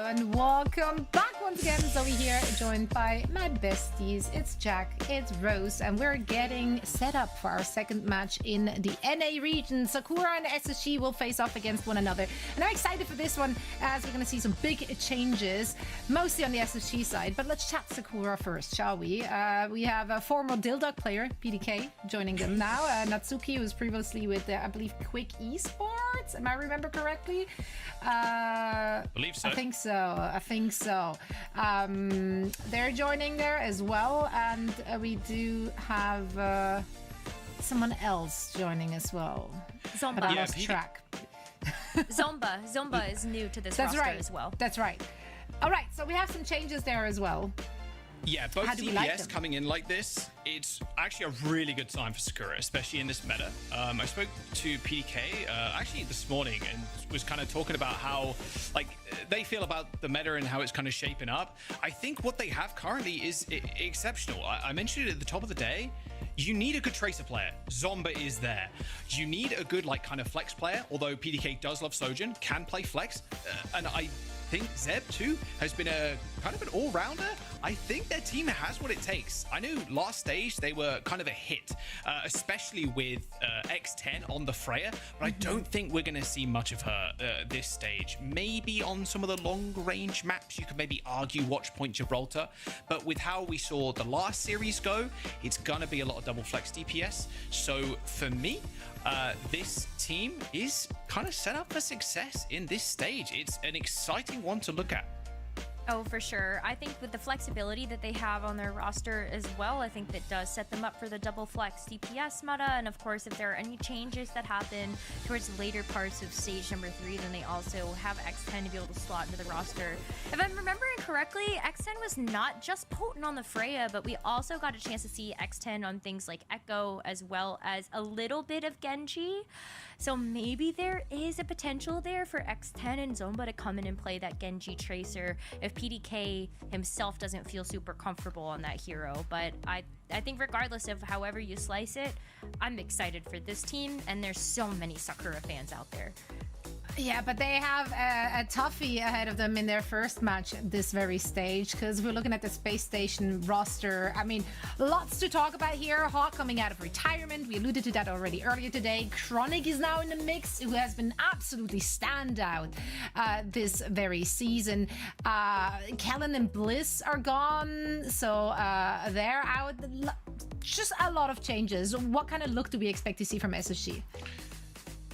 and welcome back once again. Zoe here, joined by my besties. It's Jack, it's Rose, and we're getting set up for our second match in the NA region. Sakura and SSG will face off against one another, and I'm excited for this one as we're going to see some big changes, mostly on the SSG side. But let's chat Sakura first, shall we? We have a former Dildog player, PDK, joining them now. Natsuki, who was previously with, I believe, Quick Esports. Am I remember correctly? I believe so. I think so. They're joining there as well, and we do have someone else joining as well. Zomba. But I lost track. Zomba is new to this roster as well. That's right. All right, so we have some changes there as well. Yeah, both DPS coming in like this, it's actually a really good sign for Sakura, especially in this meta. I spoke to PDK actually this morning and was kind of talking about how they feel about the meta and how it's kind of shaping up. I think what they have currently is exceptional. I mentioned it at the top of the day. You need a good Tracer player. Zomba is there. You need a good kind of flex player, although PDK does love Sojin, can play flex, and I think Zeb too has been a kind of an all-rounder. I think their team has what it takes. I know last stage they were kind of a hit, especially with X10 on the Freya, but I don't think we're going to see much of her this stage. Maybe on some of the long-range maps you could maybe argue Watchpoint Gibraltar, but with how we saw the last series go, it's going to be a lot of double flex DPS. So for me, this team is kind of set up for success in this stage. It's an exciting one to look at. Oh, for sure. I think with the flexibility that they have on their roster as well, I think that does set them up for the double flex DPS meta. And of course, if there are any changes that happen towards the later parts of stage number 3, then they also have X10 to be able to slot into the roster. If I'm remembering correctly, X10 was not just potent on the Freya, but we also got a chance to see X10 on things like Echo, as well as a little bit of Genji. So maybe there is a potential there for X10 and Zomba to come in and play that Genji Tracer if PDK himself doesn't feel super comfortable on that hero. But I think regardless of however you slice it, I'm excited for this team, and there's so many Sakura fans out there. Yeah, but they have a toughie ahead of them in their first match at this very stage, because we're looking at the Spacestation roster. I mean, lots to talk about here. Hawk coming out of retirement. We alluded to that already earlier today. Chronic is now in the mix, who has been absolutely standout this very season. Kellen and Bliss are gone, so they're out. Just a lot of changes. What kind of look do we expect to see from SSG?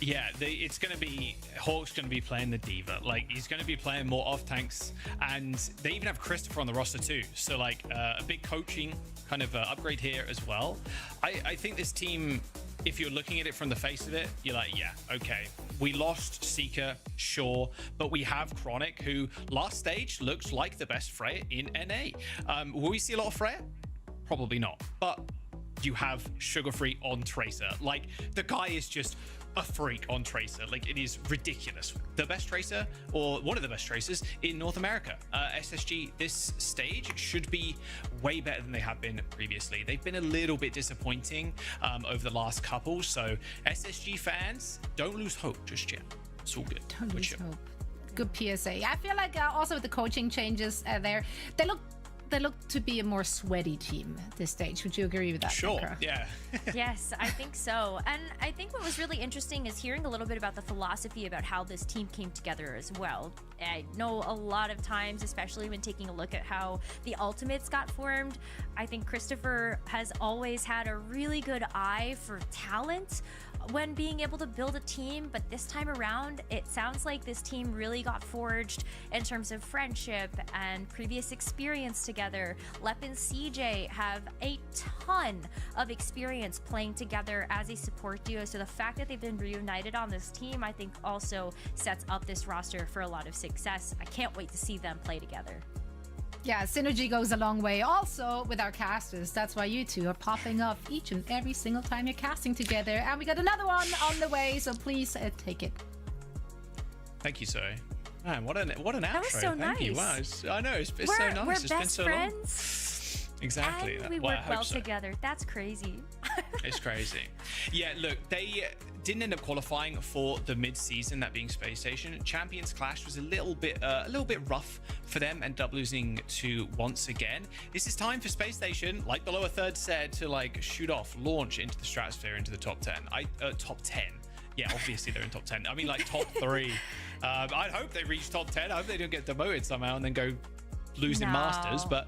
Yeah, it's going to be Hawk's going to be playing the diva. He's going to be playing more off tanks, and they even have Christopher on the roster too. So a big coaching kind of upgrade here as well. I think this team, if you're looking at it from the face of it, you're like, yeah, okay, we lost Seeker, sure, but we have Chronic, who last stage looked like the best Freya in NA. Will we see a lot of Freya? Probably not, but you have Sugar Free on Tracer. The guy is just a freak on Tracer. It is ridiculous. The best Tracer, or one of the best Tracers in North America. SSG this stage should be way better than they have been previously. They've been a little bit disappointing over the last couple, so SSG fans, don't lose hope just yet. It's all good. Don't lose hope. Good PSA. I feel like also with the coaching changes there, they look to be a more sweaty team at this stage. Would you agree with that? Sure, Sakura? yeah. Yes, I think so. And I think what was really interesting is hearing a little bit about the philosophy about how this team came together as well. I know a lot of times, especially when taking a look at how the Ultimates got formed, I think Christopher has always had a really good eye for talent when being able to build a team, but this time around it sounds like this team really got forged in terms of friendship and previous experience together. Lep and CJ have a ton of experience playing together as a support duo, so the fact that they've been reunited on this team, I think also sets up this roster for a lot of success. I can't wait to see them play together. Yeah, synergy goes a long way. Also, with our casters, that's why you two are popping up each and every single time you're casting together. And we got another one on the way, so please take it. Thank you, Zoe. Man, what an outro. That was so Thank you. Wow, I know, it's so nice. We're it's best been so friends. Long. Exactly. And we work well together. That's crazy. It's crazy. Yeah, look, they didn't end up qualifying for the mid-season, that being Spacestation. Champions Clash was a little bit rough for them, and up losing to once again. This is time for Spacestation, like the lower third said, to like shoot off, launch into the stratosphere, into the top 10. Top 10. Yeah, obviously they're in top 10. I mean, like top 3. I'd hope they reach top 10. I hope they don't get demoted somehow and then go lose in Masters. But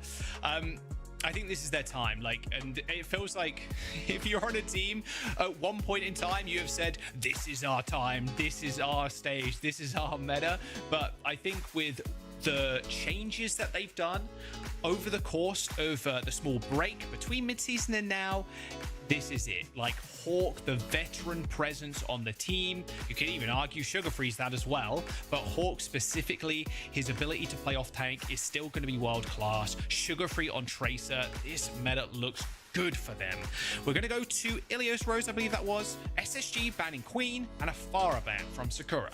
I think this is their time. And it feels like if you're on a team at one point in time, you have said, this is our time, this is our stage, this is our meta. But I think with the changes that they've done over the course of the small break between mid-season and now, this is it. Like Hawk, the veteran presence on the team. You could even argue Sugar Freeze that as well, but Hawk specifically, his ability to play off tank is still going to be world class. Sugar Free on Tracer, this meta looks good for them. We're going to go to Ilios Rose, I believe that was, SSG banning Queen, and a Pharah ban from Sakura.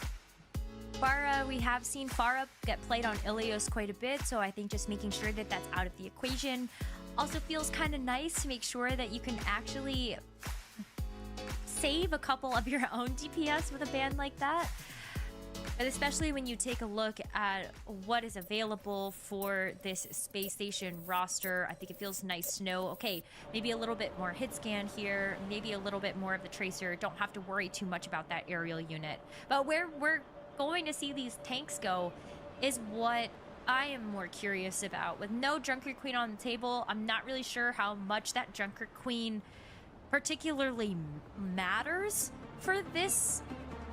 Pharah, we have seen Pharah get played on Ilios quite a bit, so I think just making sure that that's out of the equation. Also feels kind of nice to make sure that you can actually save a couple of your own DPS with a ban like that. But especially when you take a look at what is available for this Spacestation roster, I think it feels nice to know, okay, maybe a little bit more hit scan here, maybe a little bit more of the Tracer. Don't have to worry too much about that aerial unit. But where we're going to see these tanks go is what I am more curious about. With no Drunkard Queen on the table, I'm not really sure how much that Drunkard Queen particularly matters for this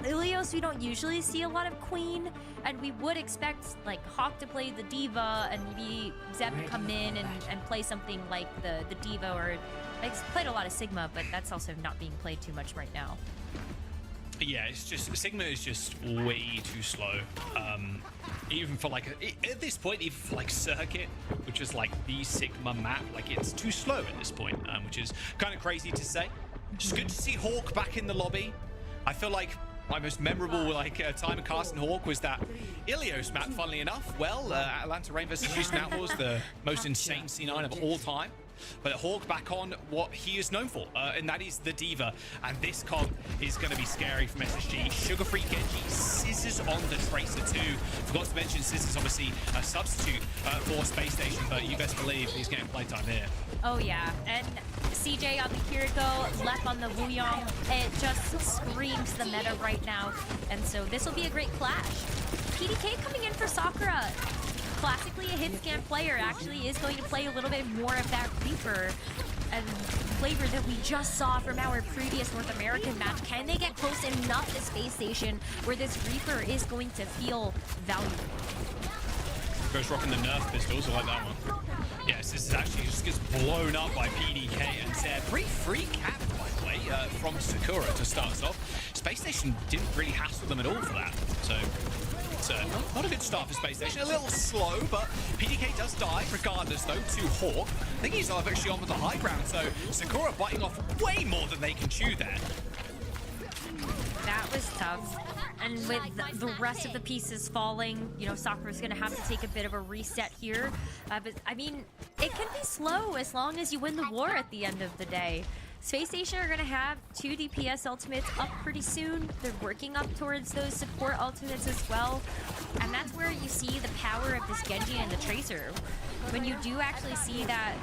Ilios. We don't usually see a lot of Queen, and we would expect like Hawk to play the Diva and maybe Zep to come in and play something like the Diva, or like played a lot of Sigma, but that's also not being played too much right now. Yeah, it's just Sigma is just way too slow. Even for like at this point, even for like Circuit, which is like the Sigma map, like it's too slow at this point, which is kind of crazy to say. Just good to see Hawk back in the lobby. I feel like my most memorable time of casting Hawk was that Ilios map. Funnily enough, well, Atlanta Reign versus Houston Outlaws, the most insane C9 of all time. But Hawk back on what he is known for, and that is the Diva. And this comp is going to be scary from SSG. Sugar Free Genji, Scissors on the Tracer too. Forgot to mention Scissors obviously a substitute for Spacestation, but you best believe he's getting playtime here. Oh yeah, and CJ on the Kiriko, Lep on the Wuyong. It just screams the meta right now, and so this will be a great clash. PDK coming in for Sakura. Classically, a hit scan player actually is going to play a little bit more of that Reaper and flavor that we just saw from our previous North American match. Can they get close enough to Spacestation where this Reaper is going to feel valuable? Goes rocking the Nerf pistols, I like that one. Yes, this is actually just gets blown up by PDK and Zeb. Pretty free cap, by the way, from Sakura to start us off. Spacestation didn't really hassle them at all for that, so it's not a good start for Spacestation. A little slow, but PDK does die regardless, though, to Hawk. I think he's actually on with the high ground, so Sakura biting off way more than they can chew there. That was tough. And with the rest of the pieces falling, you know, Sakura's going to have to take a bit of a reset here. But, I mean, it can be slow as long as you win the war at the end of the day. Spacestation are going to have 2 DPS ultimates up pretty soon. They're working up towards those support ultimates as well. And that's where you see the power of this Genji and the Tracer. When you do actually see that,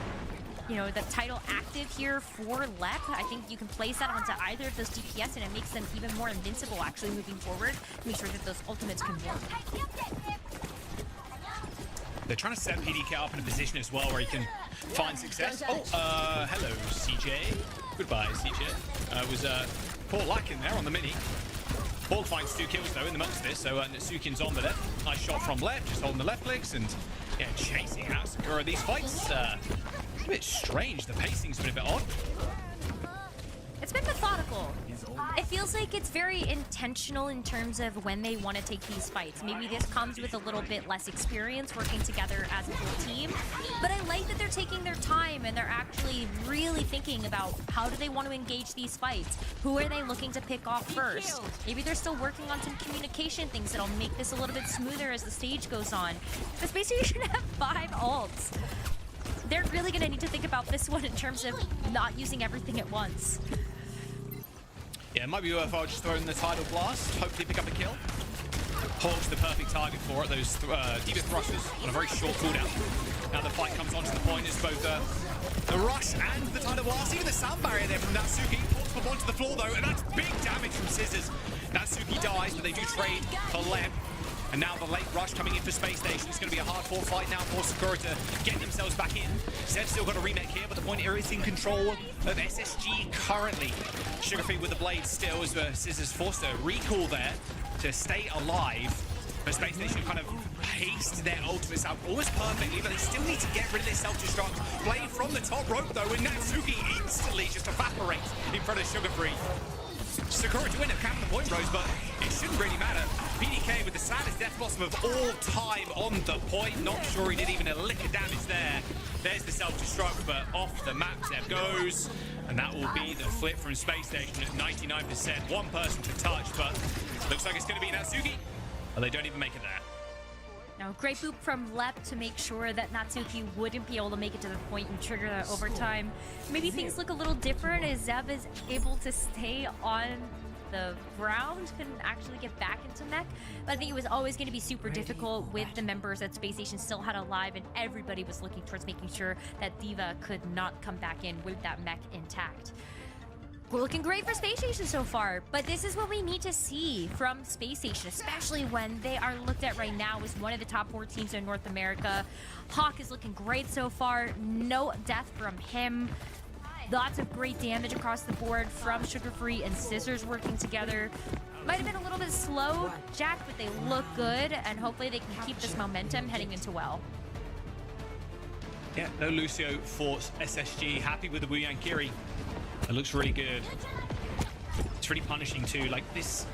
you know, the title active here for Lep, I think you can place that onto either of those DPS and it makes them even more invincible actually moving forward. Make sure that those ultimates can work. They're trying to set PDK up in a position as well where he can find success. Oh, hello, CJ. Goodbye, CJ. It was poor luck in there on the mini. Hawk finds 2 kills though in amongst this, so Natsukin's on the left. Nice shot from left, just holding the left clicks and yeah, chasing out Sakura. These fights, a bit strange. The pacing's been a bit odd. It's been methodical. It feels like it's very intentional in terms of when they want to take these fights. Maybe this comes with a little bit less experience working together as a whole team. But I like that they're taking their time and they're actually really thinking about how do they want to engage these fights? Who are they looking to pick off first? Maybe they're still working on some communication things that'll make this a little bit smoother as the stage goes on. The Spacestation have 5 ults. they're really going to need to think about this one in terms of not using everything at once. Yeah, it might be worthwhile just throwing the Tidal Blast, hopefully pick up a kill. Hawk's the perfect target for it, those D.Va thrusters on a very short cooldown. Now the fight comes onto the point, it's both the rush and the Tidal Blast, even the sound barrier there from Natsuki. Hawk's put onto the floor though, and that's big damage from Scissors. Natsuki dies, but they do trade for Lem. And now the late rush coming in for Space Station. It's going to be a hard-fought fight now for Sakura to get themselves back in. Zed's still got a remake here, but the point here is in control of SSG currently. Sugarfree with the blade still as Scissors forced a recall there to stay alive. But Space Station kind of paced their ultimates out almost perfectly, but they still need to get rid of this self-destruct. Blade from the top rope though, and Natsuki instantly just evaporates in front of Sugarfree. Sakura to end up capping the point, Rose, but it shouldn't really matter. PDK with the saddest death blossom of all time on the point. Not sure he did even a lick of damage there. There's the self-destruct, but off the map Zeb goes. And that will be the flip from Space Station at 99%. One person to touch, but looks like it's going to be Natsuki. But they don't even make it there. Now, great boop from Lep to make sure that Natsuki wouldn't be able to make it to the point and trigger that overtime. Maybe things look a little different as Zeb is able to stay on the ground, couldn't actually get back into mech. But I think it was always going to be super difficult with the members that Space Station still had alive, and everybody was looking towards making sure that D.Va could not come back in with that mech intact. We're looking great for Space Station so far, but this is what we need to see from Space Station, especially when they are looked at right now as one of the top 4 teams in North America. Hawk is looking great so far. No death from him. Lots of great damage across the board from Sugarfree and Scissors working together. Might have been a little bit slow, Jack, but they look good, and hopefully they can keep this momentum heading into well. Yeah, no Lucio for SSG. Happy with the Wu Yang Kiri. It looks really good. It's really punishing too. Like this,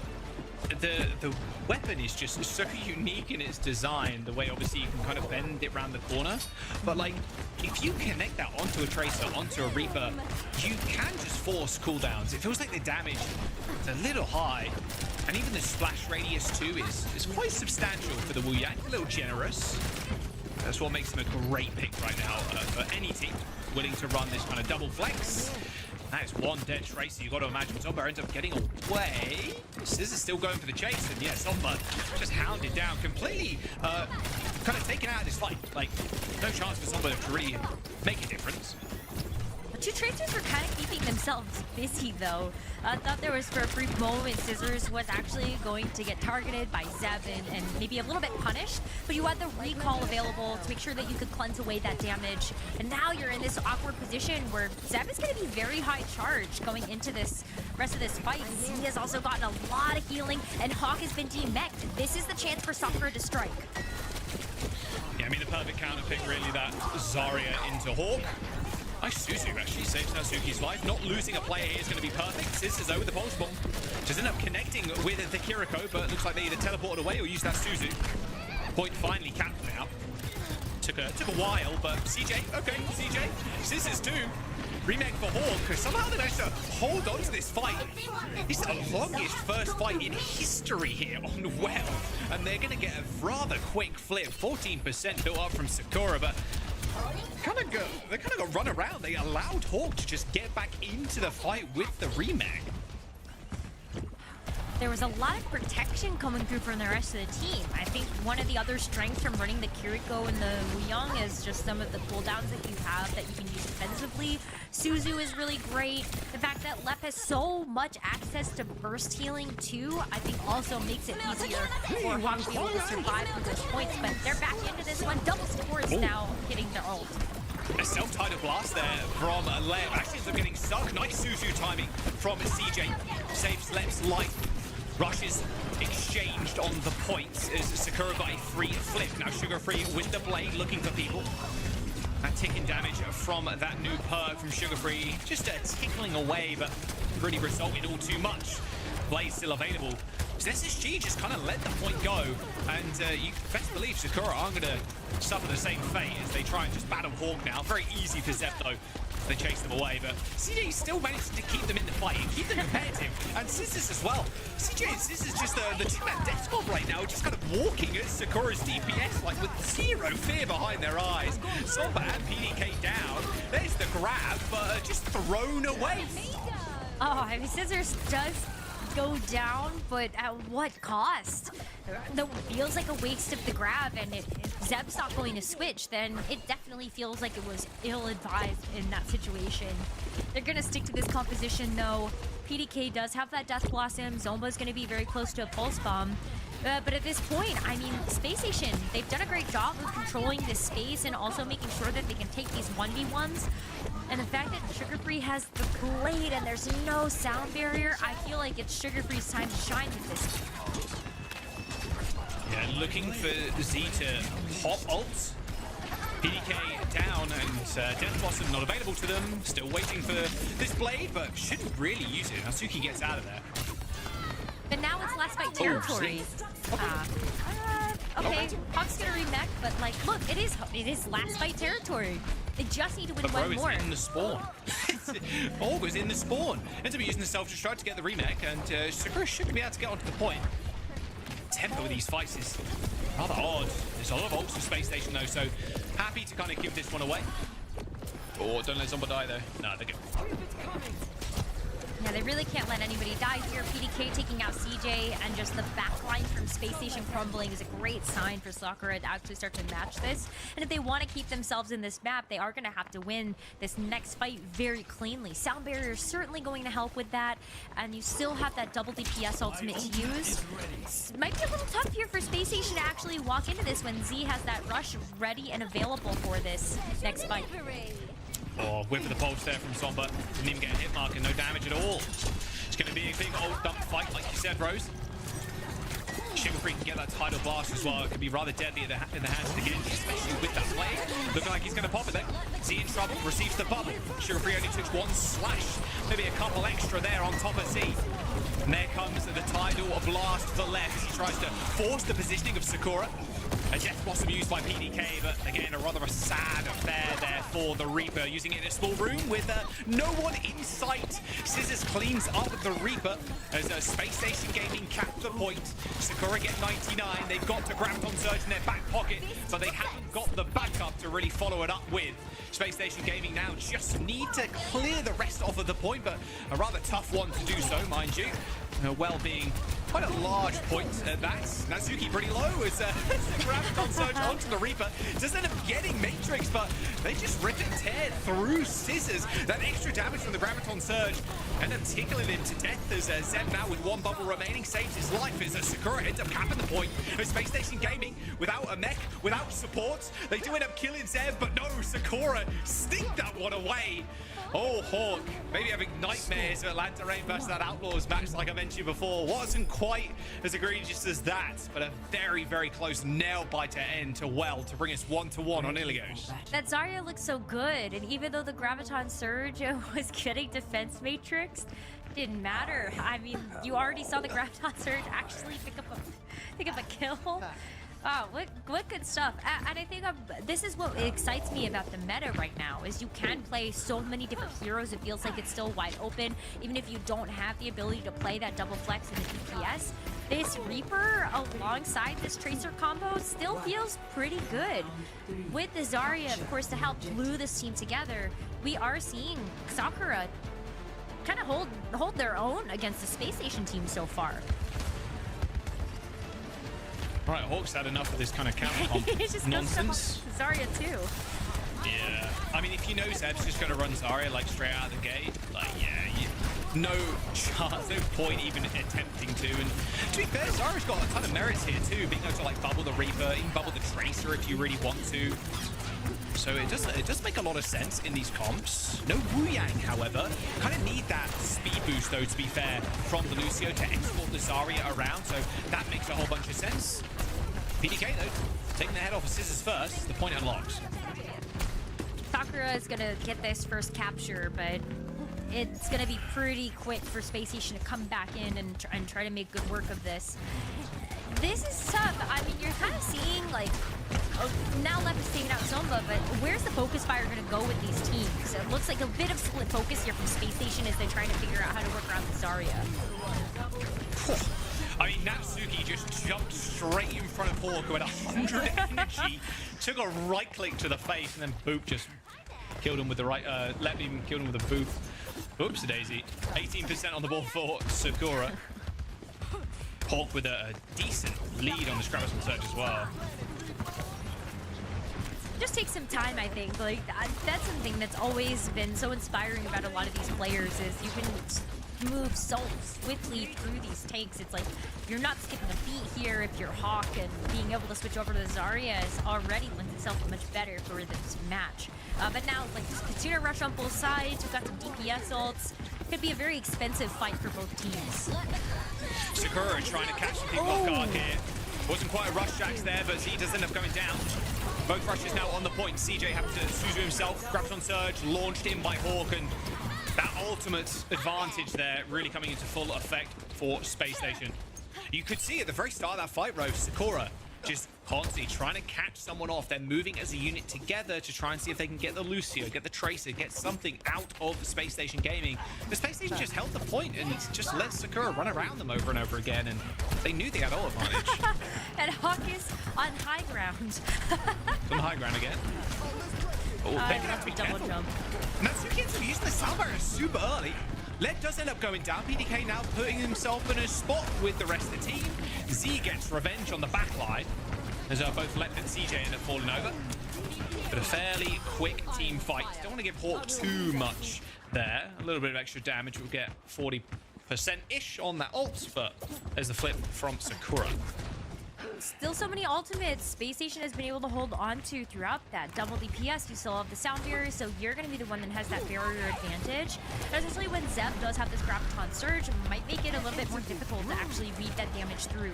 the weapon is just so unique in its design. The way obviously you can kind of bend it around the corner, but like if you connect that onto a Tracer, onto a Reaper, you can just force cooldowns. It feels like the damage is a little high, and even the splash radius too is quite substantial for the Wu Yang. A little generous. That's what makes him a great pick right now for any team willing to run this kind of double flex. That is one dead Tracer. You've got to imagine Zomba ends up getting away. Scissors still going for the chase, and yeah, Zomba just hounded down, completely kind of taken out of this fight. Like, no chance for Zomba to really make a difference. The two Tracers were kind of keeping themselves busy, though. I thought there was, for a brief moment, Scissors was actually going to get targeted by Zeb and maybe a little bit punished, but you had the recall available to make sure that you could cleanse away that damage. And now you're in this awkward position where Zeb is going to be very high charge going into this rest of this fight. He has also gotten a lot of healing, and Hawk has been demeched. This is the chance for Sakura to strike. Yeah, I mean, the perfect counter pick, really, that Zarya into Hawk. Nice Suzu actually saves Natsuki's life. Not losing a player here is going to be perfect. Scissors over the pulse bomb. Just end up connecting with the Kiriko, but it looks like they either teleported away or used that Suzu. Point finally capped now. Took a while, but CJ, okay, CJ. Scissors too. Remake for Hawk. Somehow they managed to hold on to this fight. This is the longest first fight in history here on Well, and they're going to get a rather quick flip. 14% built up from Sakura, but they kind of got run around. They allowed Hawk to just get back into the fight with the remake. There was a lot of protection coming through from the rest of the team. I think one of the other strengths from running the Kiriko and the Wuyang is just some of the cooldowns that you have that you can use defensively. Suzu is really great. The fact that Lep has so much access to burst healing too, I think also makes it easier for Hawk to be able to survive with those points. But they're back into this one. Double supports now hitting their ult. A self-tidal blast there from Lep. Actually ends up getting stuck. Nice Suzu timing from CJ. Saves Lep's life. Rushes exchanged on the points as Sakura got a free flip. Now Sugarfree with the blade looking for people. That ticking damage from that new perk from Sugarfree. Just tickling away, but really resulted all too much. Blaze still available. So SSG just kind of let the point go, and you best believe Sakura aren't going to suffer the same fate as they try and just battle Hawk now. Very easy for Zeb though. They chase them away, but CJ still managed to keep them in the fight and keep them competitive. And Scissors as well. CJ and Scissors just the team at Death Squad right now, just kind of walking at Sakura's DPS, like with zero fear behind their eyes. Somba and PDK down. There's the grab, but just thrown away. Oh, I mean, Scissors does go down, but at what cost? Though it feels like a waste of the grab, and if Zeb's not going to switch, then it definitely feels like it was ill-advised in that situation. They're going to stick to this composition, though. PDK does have that Death Blossom. Zomba's going to be very close to a Pulse Bomb. But at this point, I mean, Spacestation, they've done a great job of controlling this space and also making sure that they can take these 1v1s. And the fact that Sugar Free has the Blade and there's no sound barrier, I feel like it's Sugar Free's time to shine with this. Yeah, looking for Z to hop ult. PDK down, and Death Blossom not available to them. Still waiting for this Blade, but shouldn't really use it. Natsuki gets out of there. But now it's last fight territory. Okay, Hawk's gonna remech, but like, look, it is last fight territory. They just need to win one more. Bro is in the spawn. Hawk was in the spawn. Ends up using the self-destruct to get the remech, and Sakura should be able to get onto the point. Tempo with these fights is rather odd. There's a lot of ults for Space Station though, so happy to kind of give this one away. Oh, don't let Zomba die though. No, they're good. Yeah, they really can't let anybody die here. PDK taking out CJ, and just the backline from Space Station crumbling is a great sign for Sakura to actually start to match this. And if they want to keep themselves in this map, they are going to have to win this next fight very cleanly. Sound barrier is certainly going to help with that, and you still have that double DPS ultimate to use. It might be a little tough here for Space Station to actually walk into this when Z has that rush ready and available for this next fight. Oh, whip of the pulse there from Zomba. Didn't even get a hit mark and no damage at all. It's going to be a big old dump fight, like you said, Rose. Sugar Free can get that tidal blast as well. It could be rather deadly in the hands of the Genji, especially with that blade. Looking like he's going to pop it there. Z in trouble, receives the bubble. Sugar Free only took one slash. Maybe a couple extra there on top of Z. And there comes the tidal blast for left. He tries to force the positioning of Sakura. A Death Blossom used by PDK, but again, a rather sad affair there for the Reaper, using it in a small room with no one in sight. Scissors cleans up the Reaper as Space Station Gaming capped the point. Sakura get 99. They've got to Graviton Surge in their back pocket, but they haven't got the backup to really follow it up with. Space Station Gaming now just need to clear the rest off of the point, but a rather tough one to do so, mind you. Well being quite a large point at that. Natsuki pretty low as Graviton Surge onto the Reaper. Does end up getting Matrix, but they just rip and tear through Scissors. That extra damage from the Graviton Surge end up tickling him to death as Zeb now with one bubble remaining saves his life as Sakura ends up capping the point. As Space Station Gaming without a mech, without support, they do end up killing Zeb, but no, Sakura sneaked that one away. Oh, Hawk, maybe having nightmares of Atlanta Reign versus that Outlaws match like I mentioned before. Wasn't quite as egregious as that, but a very, very close nail-biter end to to bring us 1-1 on Ilios. That Zarya looks so good, and even though the Graviton Surge was getting defense matrix, didn't matter. I mean, you already saw the Graviton Surge actually pick up a kill. Oh, what good stuff. And I think this is what excites me about the meta right now, is you can play so many different heroes. It feels like it's still wide open, even if you don't have the ability to play that double flex in the DPS. This Reaper alongside this Tracer combo still feels pretty good. With the Zarya, of course, to help glue this team together, we are seeing Sakura kind of hold their own against the Space Station team so far. All right, Hawk's had enough of this kind of counter comp nonsense. Zarya too. Yeah, I mean, if you know Zeb's just going to run Zarya like straight out of the gate, like no chance, no point even attempting to. And to be fair, Zarya's got a ton of merits here too, being able to like bubble the Reaper, even bubble the Tracer if you really want to. So it does make a lot of sense in these comps. No Wu Yang, however. Kind of need that speed boost, though, to be fair, from the Lucio to export the Zarya around. So that makes a whole bunch of sense. PDK, though, taking the head off of Scissors first. The point unlocked. Sakura is going to get this first capture, but it's going to be pretty quick for Spacestation to come back in and try to make good work of this. This is tough. I mean, you're kind of seeing, like, now Left is taking out Zomba, but where's the focus fire going to go with these teams? It looks like a bit of split focus here from Spacestation as they try to figure out how to work around the Zarya. I mean, Natsuki just jumped straight in front of Hawk with 100 energy, took a right click to the face, and then Boop just killed him with the right, let him kill him with a Boop. Oops, daisy. 18% on the ball for Sakura. Hawk with a decent lead on the scrappers and surge as well. Just take some time, I think. Like, that's something that's always been so inspiring about a lot of these players is you can move so swiftly through these takes. It's like you're not skipping a beat here if you're Hawk, and being able to switch over to the Zarya has already lent itself much better for this match. But now, like, Katsuna rush on both sides. We've got some DPS ults. Could be a very expensive fight for both teams. Sakura trying to catch some people off guard here. Wasn't quite a rush jacks there, but Z does end up going down. Both rushes now on the point. CJ having to Suzu himself, grabs on surge, launched in by Hawk, and that ultimate advantage there really coming into full effect for Spacestation. You could see at the very start of that fight, Rose, Sakura just constantly trying to catch someone off. They're moving as a unit together to try and see if they can get the Lucio, get the Tracer, get something out of Spacestation Gaming. The Spacestation just held the point and just let Sakura run around them over and over again, and they knew they had all advantage. And Hawk is on high ground. On high ground again. Oh, they're gonna have to be double careful. jump. Natsuki ends up using the sound barrier super early. Led does end up going down. PDK now putting himself in a spot with the rest of the team. Z gets revenge on the back line, as both Left and CJ end up falling over. But a fairly quick team fight. Don't want to give Hawk too much there. A little bit of extra damage. We'll get 40%-ish on that ult, but there's the flip from Sakura. Still so many ultimates Spacestation has been able to hold on to throughout that. Double DPS, you still have the sound barrier, so you're going to be the one that has that barrier advantage. And especially when Zeb does have this Graviton Surge, it might make it a little bit more difficult to actually read that damage through.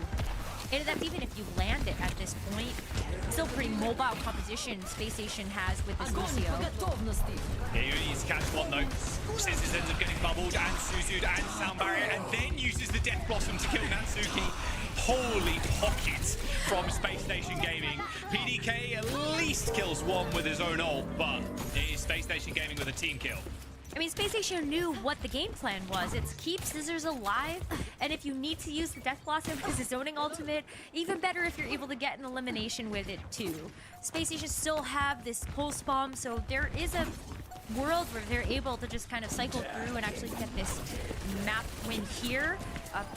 And that's even if you land it at this point. Still pretty mobile composition Spacestation has with this Lucio. Yeah, you need to catch one though. Scissors ends up getting bubbled and Suzu'd and sound barrier, and then uses the Death Blossom to kill Natsuki. Holy pocket from Spacestation Gaming. PDK at least kills one with his own ult, but it is Spacestation Gaming with a team kill. I mean, Spacestation knew what the game plan was. It's keep Scissors alive, and if you need to use the Death Blossom as a zoning ultimate, even better if you're able to get an elimination with it too. Spacestation still have this pulse bomb, so there is a world where they're able to just kind of cycle through and actually get this map win here.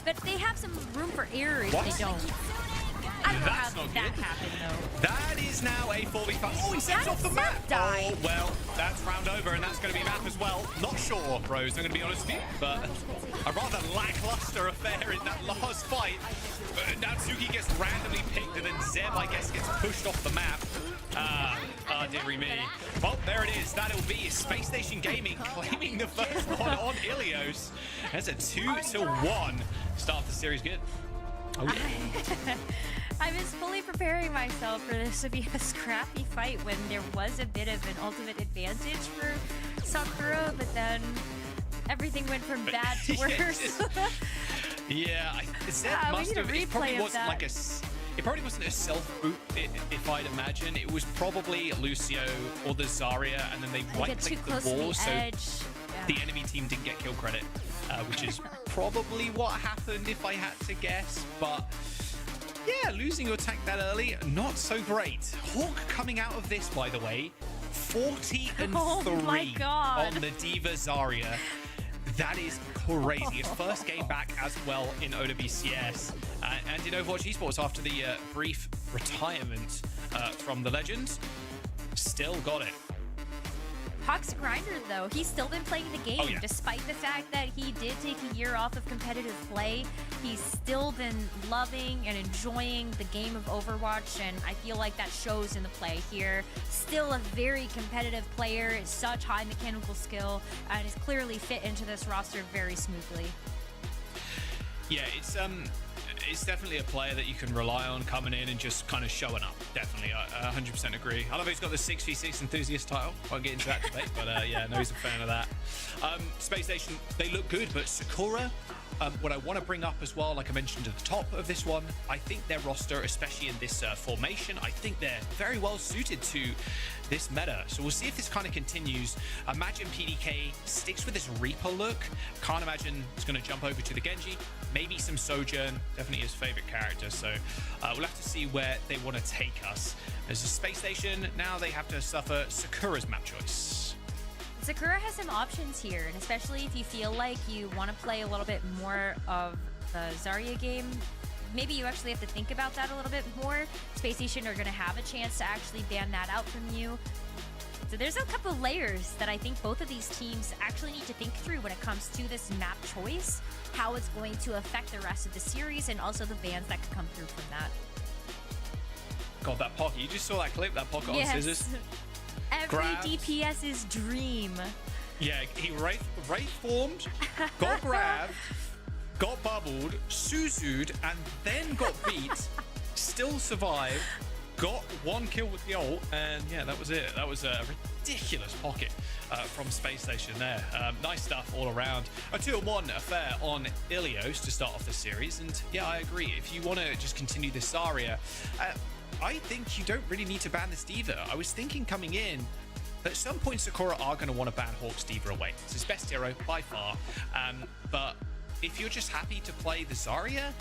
But they have some room for error if they don't. I don't know how that happened, though. That is now a 4v5. Oh, he sets off the map. Oh, well, that's round over, and that's going to be map as well. Not sure, Rose, I'm going to be honest with you, but a rather lackluster affair in that last fight. Natsuki gets randomly picked, and then Zeb, I guess, gets pushed off the map. Dearie me. Well, there it is. That'll be Spacestation Gaming claiming the first one on Ilios. That's a 2-1 start of the series. Good. Oh, yeah. I was fully preparing myself for this to be a scrappy fight when there was a bit of an ultimate advantage for Sakura, but then everyone went from bad to worse. Yeah, it probably wasn't like it probably wasn't a self-boot, if I'd imagine. It was probably Lucio or the Zarya, and then they right-clicked the wall, so the enemy team didn't get kill credit, which is probably what happened if I had to guess. But yeah, losing your attack that early, not so great. Hawk coming out of this, by the way, 40-3 on the D.Va Zarya. That is crazy. His first game back as well in OWCS and in Overwatch Esports after the brief retirement from the Legends. Still got it. Hawk's a grinder, though. He's still been playing the game, despite the fact that he did take a year off of competitive play. He's still been loving and enjoying the game of Overwatch, and I feel like that shows in the play here. Still a very competitive player, such high mechanical skill, and is clearly fit into this roster very smoothly. Yeah, it's it's definitely a player that you can rely on coming in and just kind of showing up. Definitely, I 100% agree. I love he's got the 6v6 enthusiast title. Won't get into that debate, but yeah, no, he's a fan of that. Spacestation, they look good, but Sakura, what I want to bring up as well, like I mentioned at the top of this one, I think their roster, especially in this formation, I think they're very well suited to this meta. So we'll see if this kind of continues. Imagine PDK sticks with this Reaper look. Can't imagine it's going to jump over to the Genji. Maybe some Sojourn, definitely his favorite character. So we'll have to see where they want to take us. As a Space Station, now they have to suffer Sakura's map choice. Sakura has some options here, and especially if you feel like you want to play a little bit more of the Zarya game, maybe you actually have to think about that a little bit more. Space Station are going to have a chance to actually ban that out from you. So there's a couple layers that I think both of these teams actually need to think through when it comes to this map choice, how it's going to affect the rest of the series, and also the bans that could come through from that. God, that pocket. You just saw that clip, that pocket on scissors? Every Grabbed. DPS's dream. Yeah, he wraith formed, got grabbed, got bubbled, Suzu'd, and then got beat, still survived, got one kill with the ult, and yeah, that was it. That was a ridiculous pocket from Space Station there. Nice stuff all around. A 2-on-1 affair on Ilios to start off the series, and yeah, I agree. If you want to just continue this Zarya, I think you don't really need to ban this D.Va. I was thinking coming in, at some point Sakura are going to want to ban Hawk's D.Va away. It's his best hero by far. But if you're just happy to play the Zarya,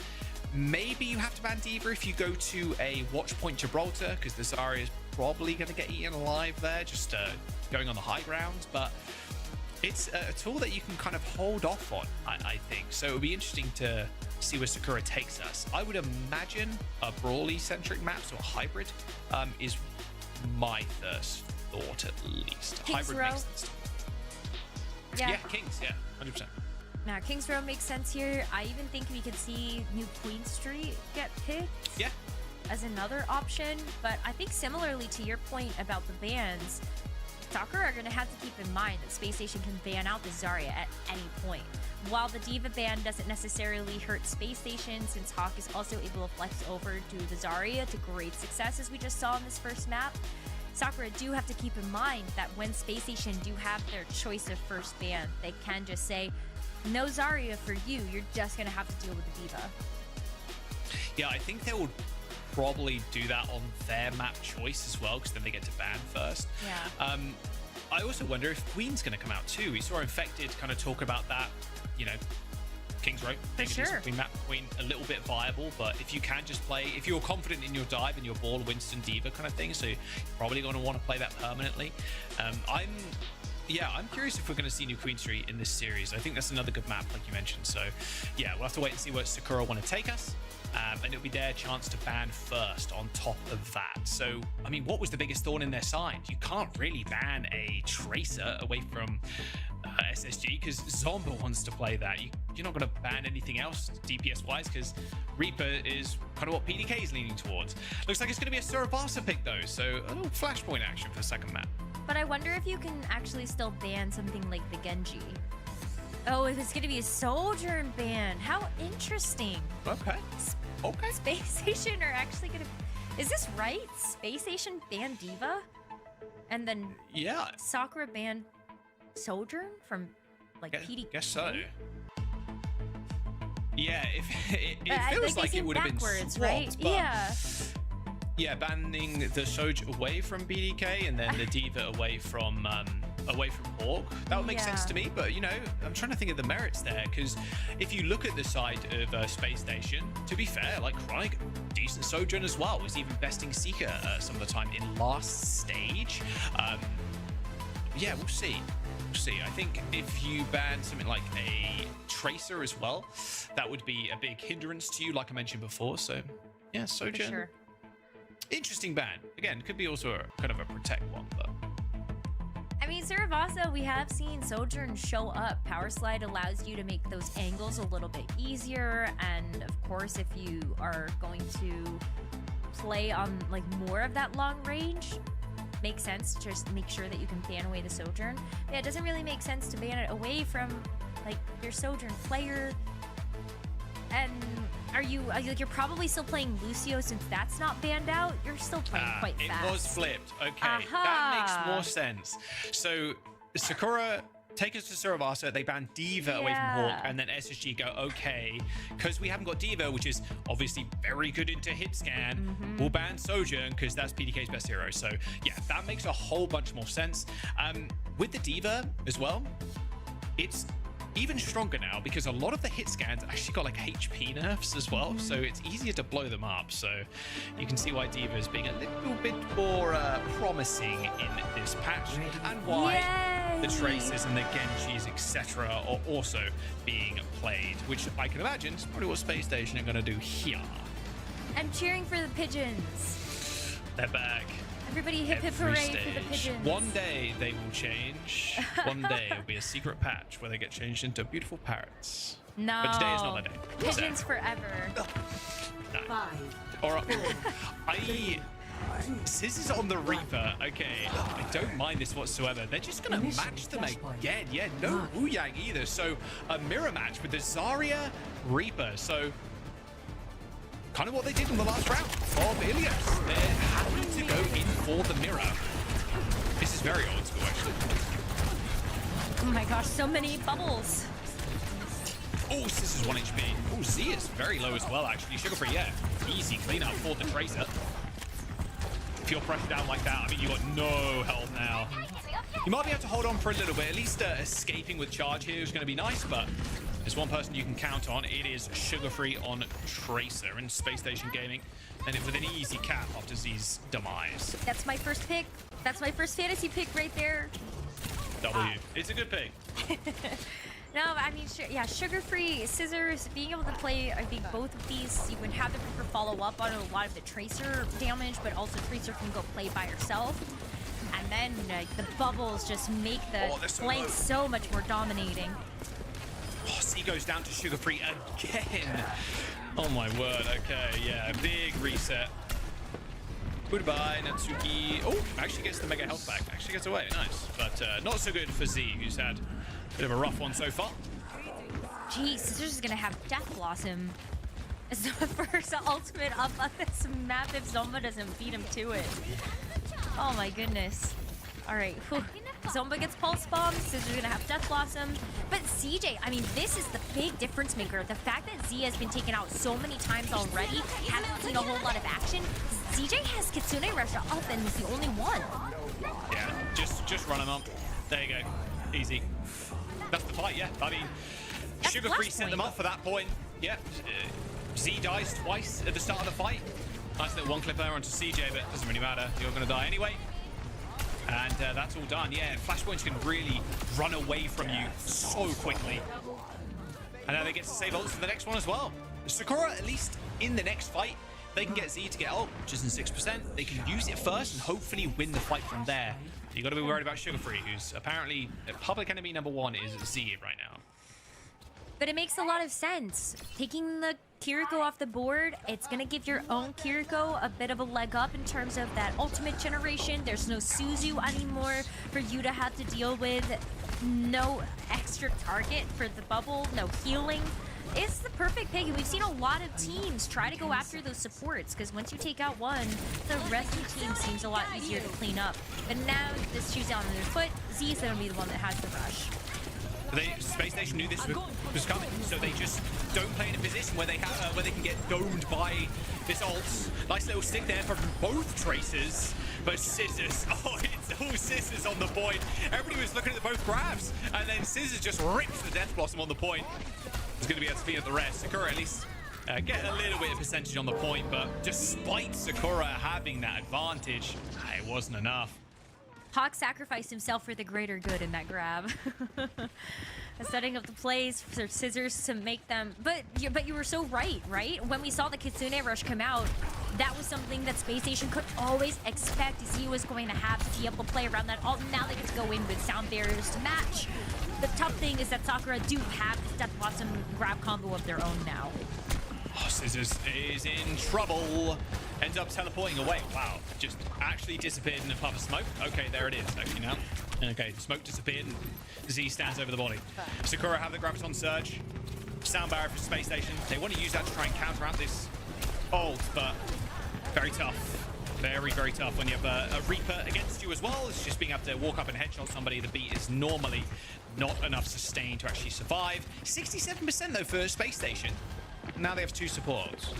maybe you have to ban D.Va if you go to a watch point Gibraltar, because the Zarya is probably going to get eaten alive there, just going on the high ground. But it's a tool that you can kind of hold off on, I think. So it'll be interesting to see where Sakura takes us. I would imagine a Brawly-centric map, so a hybrid, is my first thought at least. Kings Hybrid Row. makes sense. Yeah, Kings, yeah, 100%. Now, Kings Row makes sense here. I even think we could see New Queen Street get picked. Yeah. As another option, but I think similarly to your point about the bans, Sakura are going to have to keep in mind that Space Station can ban out the Zarya at any point. While the D.Va ban doesn't necessarily hurt Space Station, since Hawk is also able to flex over to the Zarya to great success as we just saw in this first map, Sakura do have to keep in mind that when Space Station do have their choice of first ban, they can just say, no Zarya for you, you're just going to have to deal with the D.Va. Yeah, I think they would probably do that on their map choice as well, because then they get to ban first. Yeah. I also wonder if Queen's going to come out too. We saw Infected kind of talk about that, you know, King's Row. For sure. Queen map, Queen a little bit viable, but if you can just play, if you're confident in your dive and your ball, Winston D.Va kind of thing, so you're probably going to want to play that permanently. I'm curious if we're going to see New Queen Street in this series. I think that's another good map, like you mentioned. So yeah, we'll have to wait and see where Sakura want to take us. And it'll be their chance to ban first on top of that. So, I mean, what was the biggest thorn in their side? You can't really ban a Tracer away from SSG because Zomba wants to play that. You're not going to ban anything else DPS-wise because Reaper is kind of what PDK is leaning towards. Looks like it's going to be a Suravasa pick though, so a little flashpoint action for the second map. But I wonder if you can actually still ban something like the Genji. Oh, if it's going to be a Sojourn ban. How interesting. Okay. Okay. Space Station are actually going to... Is this right? Space Station ban D.Va? And then yeah, Sakura ban Sojourn from like PD? Guess so. Yeah, if it feels like it would have been swapped, right? But yeah. Yeah, banning the Soj away from BDK and then the D.Va away from Hawk. That would make sense to me, but you know, I'm trying to think of the merits there, because if you look at the side of Space Station, to be fair, like Chronic, decent Sojourn as well, was even besting Seeker some of the time in last stage. Yeah, we'll see. We'll see. I think if you ban something like a Tracer as well, that would be a big hindrance to you, like I mentioned before. So yeah, Sojourn. For sure. Interesting ban. Again, could be also a kind of a protect one, but I mean, Suravasa, we have seen Sojourn show up. Power Slide allows you to make those angles a little bit easier, and of course, if you are going to play on like more of that long range, makes sense to just make sure that you can ban away the Sojourn. Yeah, it doesn't really make sense to ban it away from like your Sojourn player. And you're probably still playing Lucio since that's not banned out? You're still playing quite fast. It was flipped. Okay, that makes more sense. So Sakura take us to Suravasa, they ban D.Va away from Hawk, and then SSG go, okay, because we haven't got D.Va, which is obviously very good into hit scan, we'll ban Sojourn because that's PDK's best hero. So yeah, that makes a whole bunch more sense. With the D.Va as well, it's even stronger now because a lot of the hit scans actually got like HP nerfs as well, so it's easier to blow them up. So you can see why D.Va is being a little bit more promising in this patch, and why the Traces and the Genjis, etc. are also being played, which I can imagine is probably what Spacestation are going to do here. I'm cheering for the pigeons. They're back. Everybody hip hip hooray for the pigeons. One day they will change. One day it'll be a secret patch where they get changed into beautiful parrots. No. But today is not the day. Pigeons forever. No. 5. Or Sis is on the Reaper. Okay, I don't mind this whatsoever. They're just gonna match them again. Yeah, no Wu-Yang either. So a mirror match with the Zarya Reaper. So kind of what they did in the last round of Ilios. They're happy to go in for the mirror. This is very old school, actually. Oh my gosh, so many bubbles. Oh, Sis is 1 HP. Oh, Z is very low as well, actually. Sugar Free, yeah. Easy cleanup for the Tracer. If you're pressured down like that, I mean, you got no health now. You might be able to hold on for a little bit. At least escaping with charge here is going to be nice, but there's one person you can count on. It is Sugar Free on Tracer in Space Station Gaming, and it with an easy cap after Z's demise. That's my first pick. That's my first fantasy pick right there. W. It's a good pick. No, I mean, yeah, Sugar Free, Scissors, being able to play, I think, both of these, you would have the Reaper follow up on a lot of the Tracer damage, but also Tracer can go play by herself. And then the bubbles just make the flank so much more dominating. Oh, C goes down to Sugar Free again. Oh my word, okay, yeah, big reset. Goodbye, Natsuki. Oh, actually gets the mega health back. Actually gets away, nice. But not so good for Z, who's had a bit of a rough one so far. Geez, Scissors is gonna have Death Blossom as the first ultimate up on this map if Zomba doesn't beat him to it. Oh my goodness. Alright, Zomba gets Pulse Bomb, Scissors are gonna have Death Blossom. But CJ, I mean, this is the big difference maker. The fact that Z has been taken out so many times already, hasn't seen a whole lot of action. CJ has Kitsune Rush up and is the only one. Yeah, just run him up. There you go. Easy. That's the fight, yeah. I mean, that's Sugar Free set them up for that point. Yeah. Z dies twice at the start of the fight. Nice little one clip there onto CJ, but it doesn't really matter. You're going to die anyway. And that's all done. Yeah, Flashpoints can really run away from you so quickly. And now they get to save ults for the next one as well. Sakura, at least in the next fight, they can get Z to get ult, which is in 6%. They can use it first and hopefully win the fight from there. You got to be worried about Sugar Free, who's apparently public enemy #1 is Z right now. But it makes a lot of sense. Taking the Kiriko off the board, it's going to give your own Kiriko a bit of a leg up in terms of that ultimate generation. There's no Suzu anymore for you to have to deal with. No extra target for the bubble, no healing. It's the perfect pick, and we've seen a lot of teams try to go after those supports, because once you take out one, the rest of the team seems a lot easier to clean up. But now this shoes down on their foot, Z is going to be the one that has the rush. Space Station knew this was coming, so they just don't play in a position where they have where they can get domed by this ult. Nice little stick there from both Tracers, but Scissors, oh, it's all Scissors on the point. Everybody was looking at the both grabs, and then Scissors just rips the Death Blossom on the point. He's going to be able to speed up the rest. Sakura at least get a little bit of percentage on the point, but despite Sakura having that advantage, it wasn't enough. Hawk sacrificed himself for the greater good in that grab. Setting up the plays for Scissors to make them... But you were so right? When we saw the Kitsune Rush come out, that was something that Space Station could always expect Z was going to have to be able to play around that ult. Now they get to go in with sound barriers to match. The tough thing is that Sakura do have this Death Blossom grab combo of their own now. Oh, Scissors is in trouble. Ends up teleporting away. Wow, just actually disappeared in a puff of smoke. Okay, there it is actually now. Okay, smoke disappeared and Z stands over the body. Sakura have the Graviton Surge. Sound barrier for Space Station. They want to use that to try and counter out this ult, but very tough. Very, very tough when you have a Reaper against you as well. It's just being able to walk up and headshot somebody. The beat is normally not enough sustain to actually survive. 67% though for Space Station. Now they have 2 supports.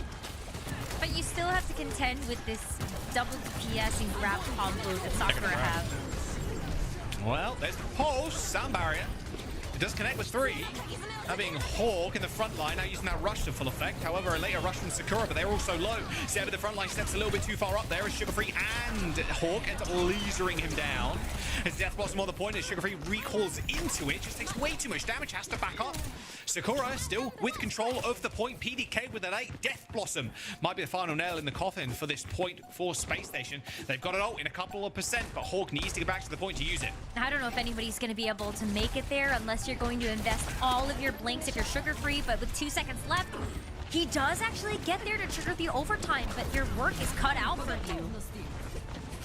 But you still have to contend with this double DPS and grab combo that Sakura have. Well, there's the pulse, sound barrier. It does connect with 3. Having Hawk in the front line, now using that rush to full effect. However, a later rush from Sakura, but they're also low. Zeb at the front line steps a little bit too far up there as Sugar-Free and Hawk ends up lasering him down. As Death Blossom on the point, as Sugar-Free recalls into it, just takes way too much damage, has to back up. Sakura still with control of the point. PDK with an 8. Death Blossom might be the final nail in the coffin for this point for Space Station. They've got it ult in a couple of percent, but Hawk needs to get back to the point to use it. I don't know if anybody's going to be able to make it there unless you're going to invest all of your blinks if you're Sugar-Free, but with 2 seconds left, he does actually get there to trigger the overtime, but your work is cut out for you.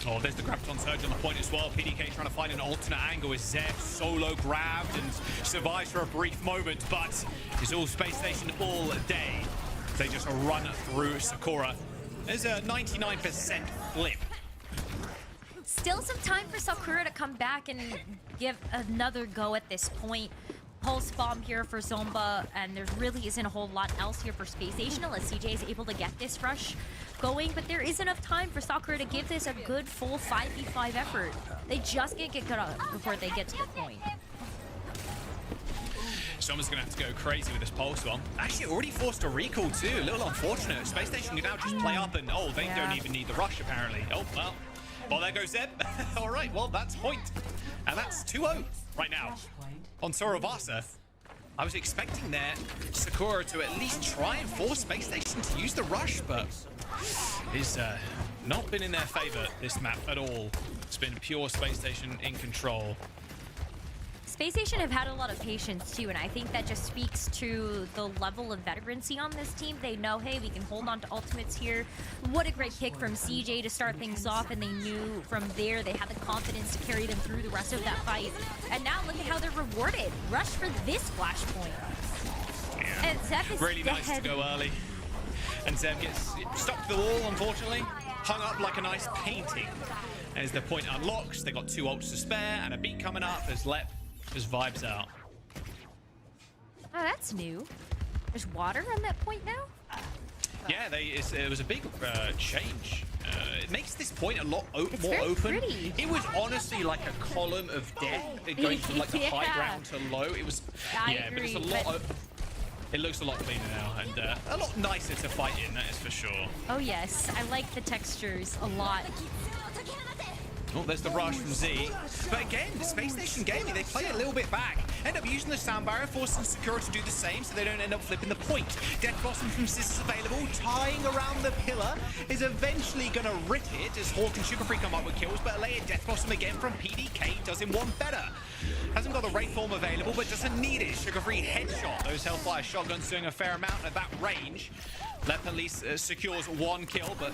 Oh, there's the Graviton Surge on the point as well. PDK trying to find an alternate angle as Zeb solo grabbed and survives for a brief moment, but it's all Space Station all day. They just run through Sakura. There's a 99% flip. Still some time for Sakura to come back and give another go at this point. Pulse bomb here for Zomba, and there really isn't a whole lot else here for Space Station unless CJ is able to get this rush going, but there is enough time for Sakura to give this a good full 5v5 effort. They just can't get good up before they get to the point. Zomba's gonna have to go crazy with this pulse one. Actually, already forced a recall too. A little unfortunate. Space Station can now just play up and, oh, they don't even need the rush apparently. Oh, well. Well, there goes Zeb. All right, well, that's point. And that's 2-0 right now on Suravasa. I was expecting there Sakura to at least try and force Space Station to use the rush, but it's not been in their favor this map at all. It's been pure Space Station in control. Space Station have had a lot of patience too, and I think that just speaks to the level of veterancy on this team. They know, hey, we can hold on to ultimates here. What a great pick from CJ to start things off, and they knew from there they had the confidence to carry them through the rest of that fight. And now look at how they're rewarded. Rush for this flashpoint. Yeah. And Zeb is really dead. Nice to go early. And Zeb gets stuck to the wall, unfortunately. Hung up like a nice painting. As the point unlocks, they got 2 ults to spare, and a beat coming up as Lep just vibes out. Oh, that's new. There's water on that point now? Yeah, it was a big change. It makes this point a lot more very open. Pretty. It was honestly like a column of death going from like the high ground to low. It was, I but it's a agree, lot. It looks a lot cleaner now and a lot nicer to fight in. That is for sure. Oh yes, I like the textures a lot. Oh, there's the rush from Z. But again, the Space Station Gaming, they play a little bit back. End up using the sound barrier, forcing Sakura to do the same so they don't end up flipping the point. Death Blossom from Sis is available, tying around the pillar, is eventually going to rip it as Hawk and Sugar-Free come up with kills, but later Death Blossom again from PDK does him one better. Hasn't got the Wraith form available, but doesn't need it. Sugar-Free headshot. Those Hellfire shotguns doing a fair amount at that range. Lep at least secures 1 kill, but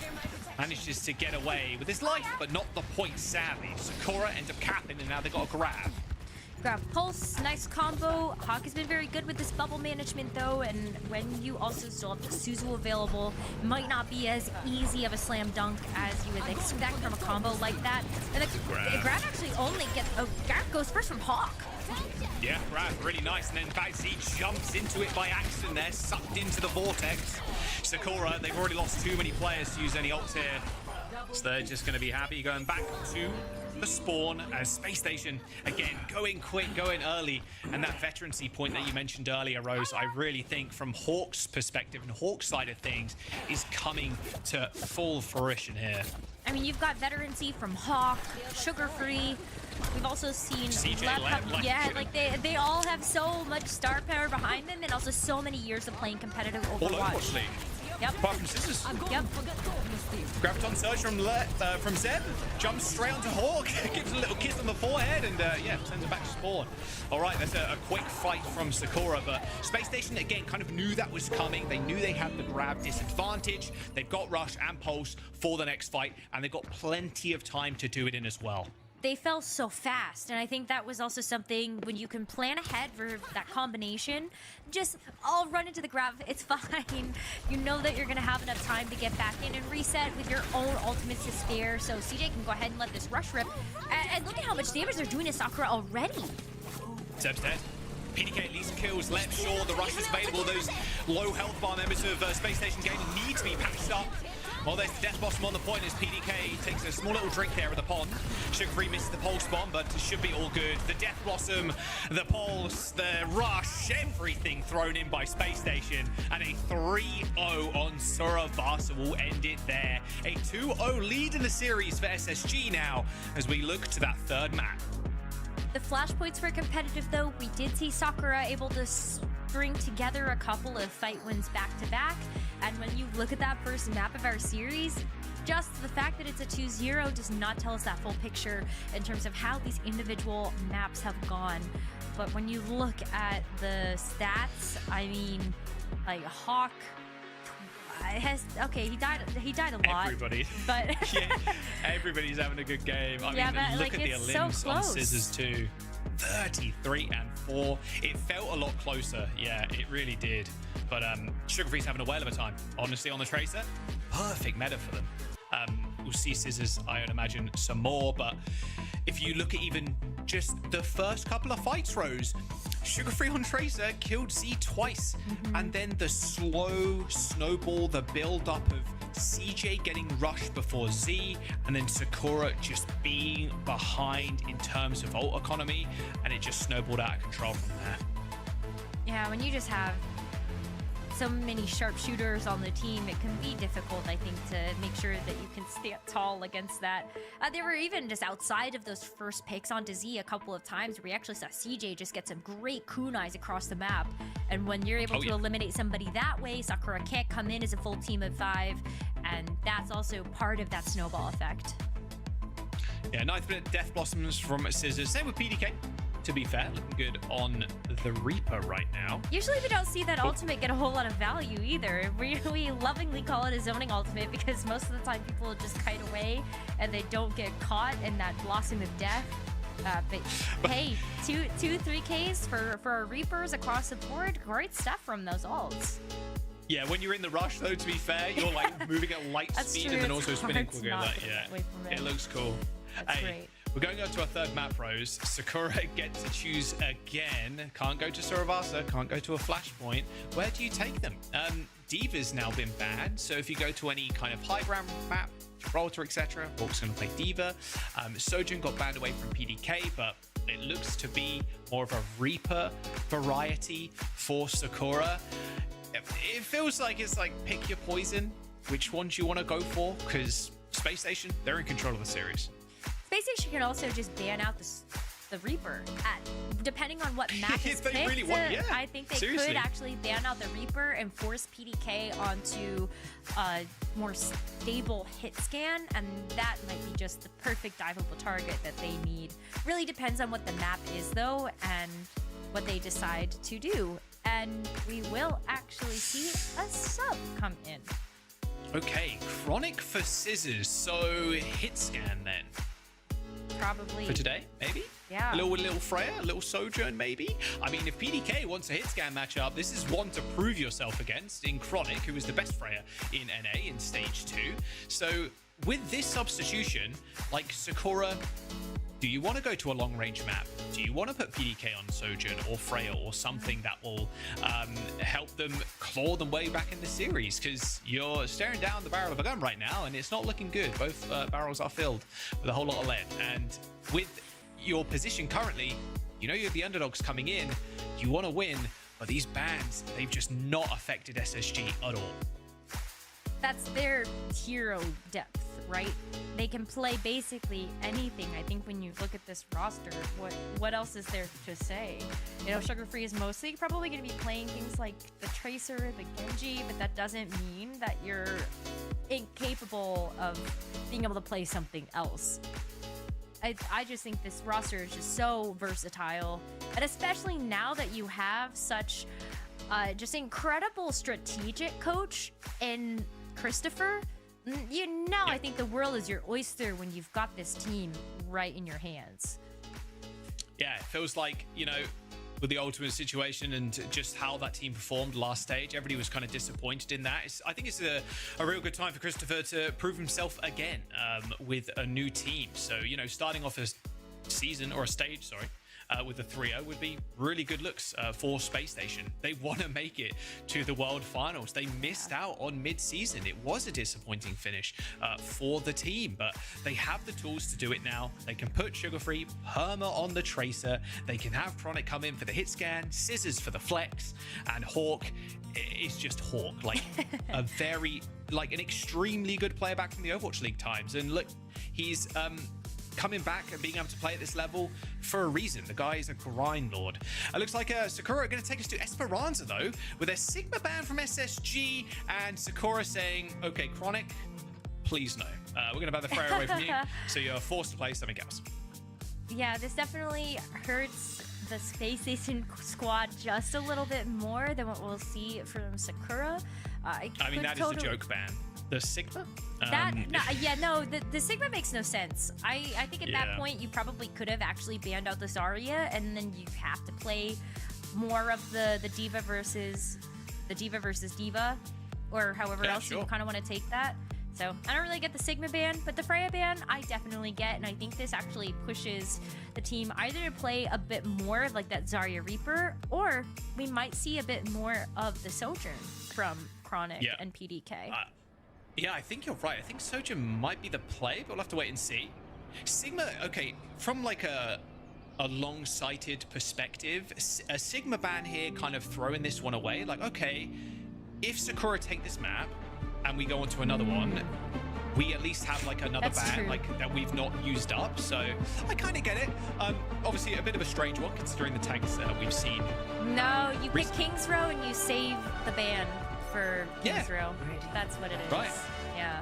manages to get away with his life, but not the point, sadly. Sakura ends up capping, and now they've got a grab. Grab Pulse, nice combo. Hawk has been very good with this bubble management though, and when you also still have the Suzu available, might not be as easy of a slam dunk as you would expect from a combo like that. And the grab actually only gets, grab goes first from Hawk. Yeah, grab, really nice, and then FACEIT jumps into it by accident there, sucked into the vortex. Sakura, they've already lost too many players to use any ults here, so they're just going to be happy going back to the spawn as Space Station, again, going quick, going early, and that veterancy point that you mentioned earlier, Rose, I really think from Hawk's perspective and Hawk's side of things is coming to full fruition here. I mean, you've got veterancy from Hawk, Sugar-Free. We've also seen CJ, yeah, like they all have so much star power behind them, and also so many years of playing competitive Overwatch. Yep. Apart from Scissors. Yep. Graviton Surge from Zeb, jumps straight onto Hawk, gives a little kiss on the forehead, and yeah, sends him back to spawn. All right, that's a quick fight from Sakura, but Space Station, again, kind of knew that was coming. They knew they had the grab disadvantage. They've got Rush and Pulse for the next fight, and they've got plenty of time to do it in as well. they fell so fast, and I think that was also something when you can plan ahead for that combination. Just, I'll run into the grab, it's fine. You know that you're gonna have enough time to get back in and reset with your own ultimates to spare, so CJ can go ahead and let this rush rip. And look at how much damage they're doing to Sakura already. Zeb's dead. PDK at least kills left. Sure, the rush is available. Those low health bar members of Spacestation Gaming need to be patched up. Well, there's the Death Blossom on the point as PDK takes a small little drink there at the pond. Sugar-Free misses the pulse bomb, but should be all good. The Death Blossom, the pulse, the rush, everything thrown in by Space Station. And a 3-0 on Suravasa will end it there. A 2-0 lead in the series for SSG now as we look to that third map. The flashpoints were competitive, though. We did see Sakura able to string together a couple of fight wins back-to-back. And when you look at that first map of our series, just the fact that it's a 2-0 does not tell us that full picture in terms of how these individual maps have gone. But when you look at the stats, I mean, like Hawk okay, he died a lot. Everybody. But yeah, everybody's having a good game. I mean, but, look at the Ilios so on Scissors too. 33-4. It felt a lot closer. Yeah, it really did. But Sugar-Free's having a whale of a time, honestly, on the Tracer. Perfect meta for them. We'll see Scissors, I would imagine, some more. But if you look at even just the first couple of fights, Rose, Sugar-Free on Tracer killed Z twice. And then the slow snowball, the build-up of CJ getting rushed before Z, and then Sakura just being behind in terms of ult economy, and it just snowballed out of control from that. Yeah, when you just have so many sharpshooters on the team, it can be difficult, I think, to make sure that you can stand tall against that. They were even just outside of those first picks onto Z a couple of times where we actually saw CJ just get some great kunais across the map. And when you're able to eliminate somebody that way, Sakura can't come in as a full team of 5, and that's also part of that snowball effect. Yeah, 9th minute Death Blossoms from Scissors. Same with PDK. To be fair, looking good on the Reaper right now. Usually we don't see that ultimate get a whole lot of value either. We lovingly call it a zoning ultimate because most of the time people will just kite away and they don't get caught in that Blossom of Death. But hey, 3Ks for our Reapers across the board. Great stuff from those ults. Yeah, when you're in the rush, though, to be fair, you're like moving at light speed and then also spinning quicker. Like, yeah, it looks cool. That's great. We're going on to our third map, Rose. Sakura gets to choose again. Can't go to Suravasa, can't go to a flashpoint. Where do you take them? Diva's now been banned, so if you go to any kind of high ground map, Gibraltar, etc., Walk's going to play Diva. Sojin got banned away from PDK, but it looks to be more of a Reaper variety for Sakura. It feels like it's like pick your poison, which ones you want to go for, because Space Station, they're in control of the series. Space Station can also just ban out the Reaper. Depending on what map is picked, really want, yeah. I think they could actually ban out the Reaper and force PDK onto a more stable hit scan, and that might be just the perfect diveable target that they need. Really depends on what the map is, though, and what they decide to do. And we will actually see a sub come in. Okay, Chronic for Scissors. So hit scan then. Probably. For today, maybe? Yeah. A little Freya, a little Sojourn, maybe? I mean, if PDK wants a hit scan matchup, this is one to prove yourself against in Chronic, who is the best Freya in NA in Stage 2. So with this substitution, like Sakura, do you want to go to a long-range map? Do you want to put PDK on Sojourn or Freya or something that will help them claw them way back in the series? Because you're staring down the barrel of a gun right now, and it's not looking good. Both barrels are filled with a whole lot of lead. And with your position currently, you know you're the underdogs coming in. You want to win, but these bans, they've just not affected SSG at all. That's their hero depth, right? They can play basically anything. I think when you look at this roster, what else is there to say? You know, Sugar-Free is mostly probably going to be playing things like the Tracer, the Genji, but that doesn't mean that you're incapable of being able to play something else. I just think this roster is just so versatile, and especially now that you have such just incredible strategic coach in Christopher. I think the world is your oyster when you've got this team right in your hands. Yeah, it feels like, you know, with the ultimate situation and just how that team performed last stage, everybody was kind of disappointed in that. I think it's a real good time for Christopher to prove himself again with a new team. So, you know, starting off a season or a stage, sorry, with the 3-0 would be really good looks for Spacestation. They want to make it to the World Finals. They missed out on mid-season. It was a disappointing finish for the team, but they have the tools to do it now. They can put Sugar-Free Perma on the Tracer. They can have Chronic come in for the hit scan, Scissors for the flex, and Hawk is just Hawk. Like a very, like an extremely good player back from the Overwatch League times. And look, he's coming back and being able to play at this level for a reason. The guy is a grind lord. It looks like Sakura are going to take us to Esperanza though, with a Sigma ban from SSG and Sakura saying, okay, Chronic, please no. We're going to ban the Freya away from you, so you're forced to play something else. Yeah, this definitely hurts the Spacestation squad just a little bit more than what we'll see from Sakura. I mean, that is the joke ban. The Sigma? The Sigma makes no sense. I think at that point you probably could have actually banned out the Zarya, and then you have to play more of the Diva versus Diva, or however else you kind of want to take that. So I don't really get the Sigma ban, but the Freya ban I definitely get, and I think this actually pushes the team either to play a bit more like that Zarya Reaper, or we might see a bit more of the Sojourn from Chronic and PDK. Yeah, I think you're right. I think Sojourn might be the play, but we'll have to wait and see. Sigma, okay, from like a long-sighted perspective, a Sigma ban here kind of throwing this one away. Like, okay, if Sakura take this map and we go on to another one, we at least have like another ban like that we've not used up. So I kind of get it. Obviously a bit of a strange one considering the tanks we've seen. No, you pick King's Row and you save the ban for King's Row. That's what it is. Right. Yeah.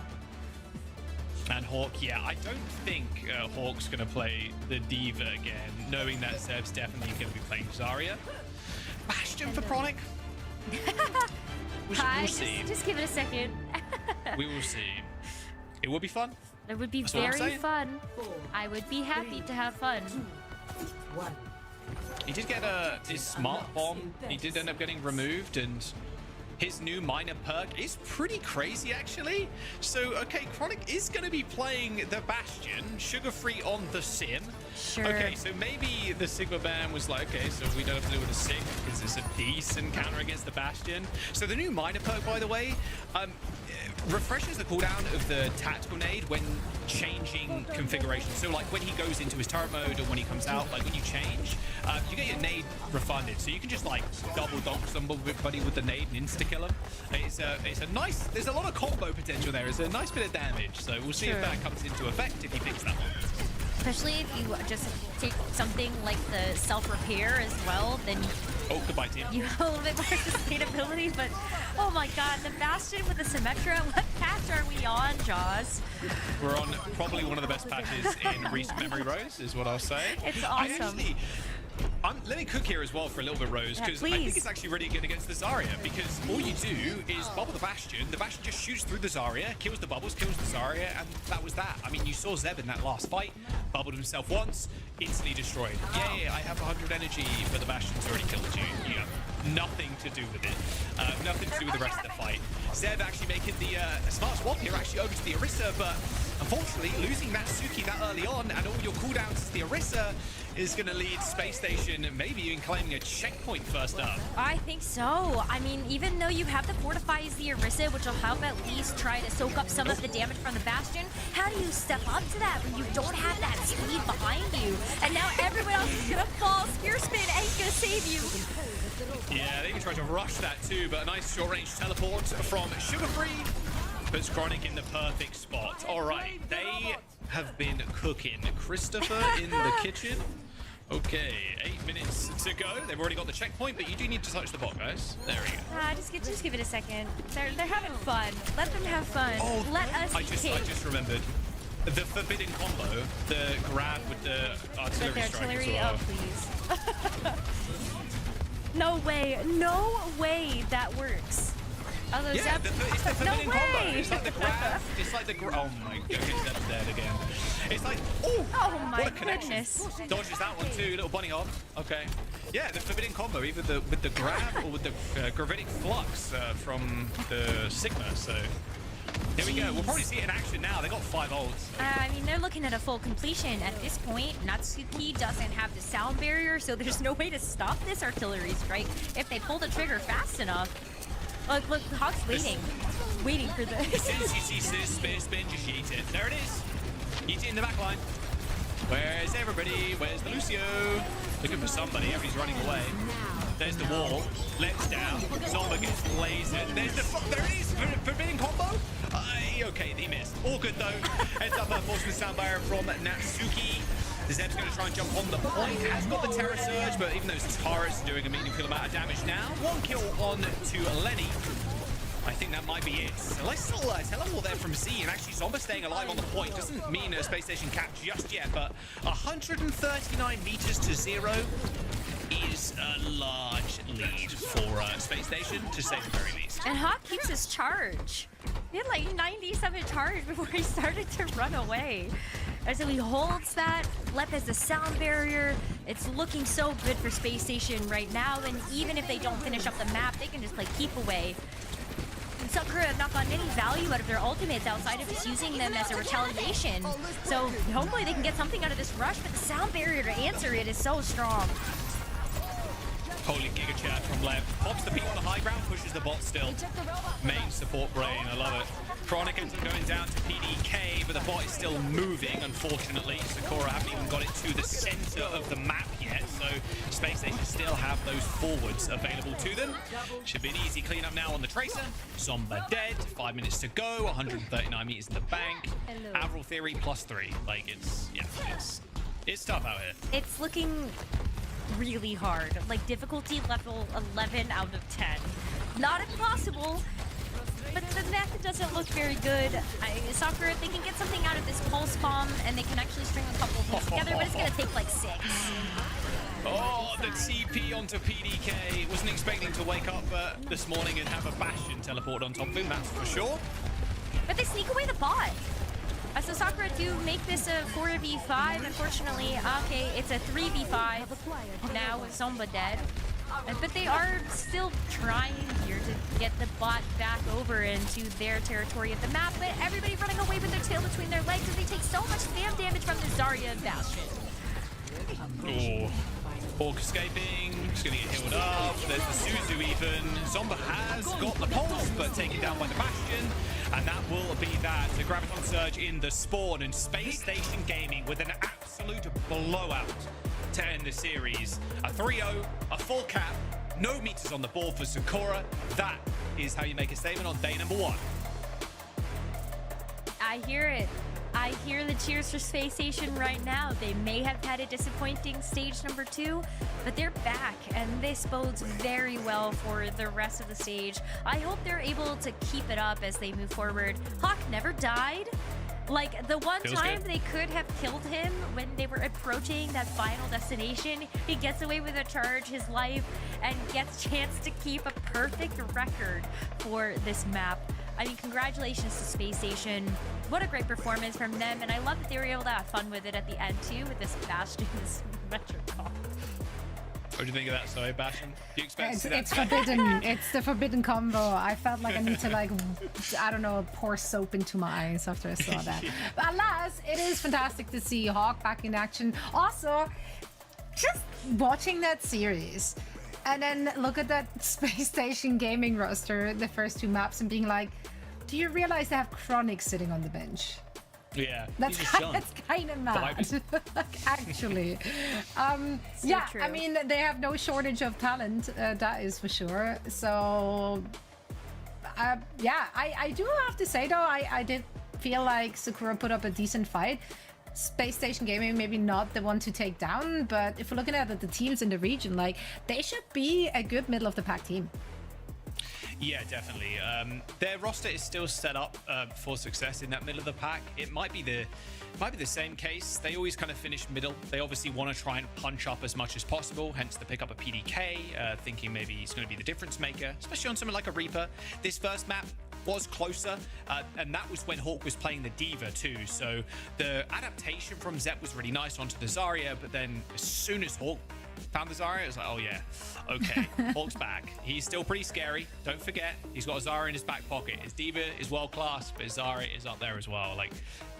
And Hawk, I don't think Hawk's going to play the Diva again, knowing that Zeb's definitely going to be playing Zarya. Bastion for Chronic? We'll see. Just give it a second. We will see. It will be fun. It would be very fun. I would be happy to have fun. 2, 1. He did get his smart bomb. He did end up getting removed, and his new minor perk is pretty crazy, actually. So, okay, Chronic is going to be playing the Bastion, Sugar-Free on the Sim. Sure. Okay, so maybe the Sigma ban was like, okay, so we don't have to do with the Sig because it's a decent counter against the Bastion. So the new minor perk, by the way, refreshes the cooldown of the tactical nade when changing configuration. So like when he goes into his turret mode or when he comes out, like when you change, you get your nade refunded. So you can just like double donk somebody with the nade and insta kill him. It's a nice, there's a lot of combo potential there. It's a nice bit of damage. So we'll see if that comes into effect if he picks that one. Especially if you just take something like the self-repair as well, then goodbye, team. You have a little bit more sustainability, but oh my god, the Bastion with the Symmetra, what patch are we on, Jaws? We're on probably one of the best patches in recent memory, Rose, is what I'll say. It's awesome. Let me cook here as well for a little bit, Rose, because I think it's actually really good against the Zarya, because all you do is bubble the Bastion just shoots through the Zarya, kills the bubbles, kills the Zarya, and that was that. I mean, you saw Zeb in that last fight, bubbled himself once, instantly destroyed. Yeah, I have 100 energy, but the Bastion's already killed you. You have nothing to do with it. Nothing to do with the rest of the fight. Zeb actually making the smart swap here actually over to the Orisa, but unfortunately losing that Suki that early on and all your cooldowns to the Orisa is going to lead Spacestation maybe even claiming a checkpoint first up. I think so. I mean, even though you have the Fortify as the Orisa, which will help at least try to soak up some of the damage from the Bastion, how do you step up to that when you don't have that speed behind you? And now everyone else is going to fall. Spear Spin ain't going to save you. Yeah, they even tried to rush that too, but a nice short-range teleport from Sugar-Free puts Chronic in the perfect spot. All right, they have been cooking. Christopher in the kitchen. Okay, 8 minutes to go. They've already got the checkpoint, but you do need to touch the bot, guys. There we go. Just give it a second. They're having fun. Let them have fun. Oh, let us I just remembered. The forbidden combo, the grab with the artillery strike as well. Oh, please. No way that works. Oh, those yeah, it's the forbidden no combo. way. It's like the grab. It's like the oh my goodness, that's dead again. It's like oh my what a connection. goodness. Dodges that one too, little bunny hop. Okay. Yeah, the forbidden combo, either with the grab or with the gravitic flux from the Sigma. So here we go. We'll probably see it in action now. They got 5 ults. I mean, they're looking at a full completion at this point. Natsuki doesn't have the sound barrier, so there's no way to stop this artillery strike if they pull the trigger fast enough. Look, Hawk's waiting for this. As soon as you see this spear spin, just yeet it. There it is. Yeet it in the back line. Where's everybody? Where's the Lucio? Looking for somebody. Everybody's running away. There's the wall. Let's down. Zomba gets lasered. There it is. Forbidden combo. Okay, he missed. All good though. Heads up, unfortunate sound barrier from Natsuki. Zeb's going to try and jump on the point. Has got the Terror Surge, but even those turrets are doing a meaningful amount of damage now. 1 kill on to Lenny. I think that might be it. So let's still teleport there from Z, and actually Zomba staying alive on the point doesn't mean a space station cap just yet, but 139 meters to 0 is a large lead for Space Station, to say the very least. And Hawk keeps his charge. He had like 97 charge before he started to run away. And so he holds that, left as a sound barrier. It's looking so good for Space Station right now, and even if they don't finish up the map, they can just play keep away. And Sakura have not gotten any value out of their ultimates outside of just using them as a retaliation. So hopefully they can get something out of this rush, but the sound barrier to answer it is so strong. Holy Giga Chat from left. Pops the peak on the high ground, pushes the bot still. Main support brain, I love it. Chronic ends up going down to PDK, but the bot is still moving, unfortunately. Sakura haven't even got it to the center of the map yet, so Space Station still have those forwards available to them. Should be an easy cleanup now on the Tracer. Zomba dead, 5 minutes to go, 139 meters in the bank. Avril Theory +3. Like, it's tough out here. It's looking really hard. Like, difficulty level 11 out of 10. Not impossible, but the method doesn't look very good. Sakura, if they can get something out of this pulse bomb and they can actually string a couple of things together, but it's gonna take like 6. Oh, the TP onto PDK. Wasn't expecting to wake up this morning and have a Bastion teleport on top of him, that's for sure. But they sneak away the bot. So Sakura do make this a 4v5. Unfortunately, okay, it's a 3v5 now with Zomba dead. But they are still trying here to get the bot back over into their territory of the map. But everybody running away with their tail between their legs as they take so much spam damage from the Zarya and Bastion. Oh. Hawk escaping, just gonna get healed up. There's the Suzu even. Zomba has got the pulse, but taken down by the Bastion. And that will be that. The Graviton Surge in the spawn, and Space Station Gaming with an absolute blowout to end the series. A 3-0, a full cap, no meters on the board for Sakura. That is how you make a statement on day number 1. I hear it. I hear the cheers for Space Station right now. They may have had a disappointing stage number 2, but they're back, and this bodes very well for the rest of the stage. I hope they're able to keep it up as they move forward. Hawk never died. Like, the one time they could have killed him when they were approaching that final destination, he gets away with a charge, his life, and gets a chance to keep a perfect record for this map. I mean, congratulations to Space Station. What a great performance from them, and I love that they were able to have fun with it at the end, too, with this Bastion, this Metrocom. What do you think of that, sorry, Bastion? Do you expect to see that? It's forbidden. It's the forbidden combo. I felt like I need to, like, I don't know, pour soap into my eyes after I saw that. But alas, it is fantastic to see Hawk back in action. Also, just watching that series and then look at that Space Station Gaming roster, the first 2 maps, and being like, do you realize they have Chronic sitting on the bench? Yeah, that's kind of mad. Actually, yeah. True. I mean, they have no shortage of talent. That is for sure. So, yeah, I do have to say though, I did feel like Sakura put up a decent fight. Space Station Gaming maybe not the one to take down, but if we're looking at the teams in the region, like, they should be a good middle of the pack team. Yeah, definitely. Their roster is still set up for success in that middle of the pack. It might be might be the same case. They always kind of finish middle. They obviously want to try and punch up as much as possible, hence the pick up a PDK, thinking maybe he's going to be the difference maker, especially on something like a Reaper. This first map was closer, and that was when Hawk was playing the D.Va too, so the adaptation from Zep was really nice onto the Zarya, but then as soon as Hawk found the Zarya, it was like, oh yeah, okay, Hawk's back. He's still pretty scary. Don't forget, he's got a Zarya in his back pocket. His D.Va is world class, but his Zarya is up there as well. Like,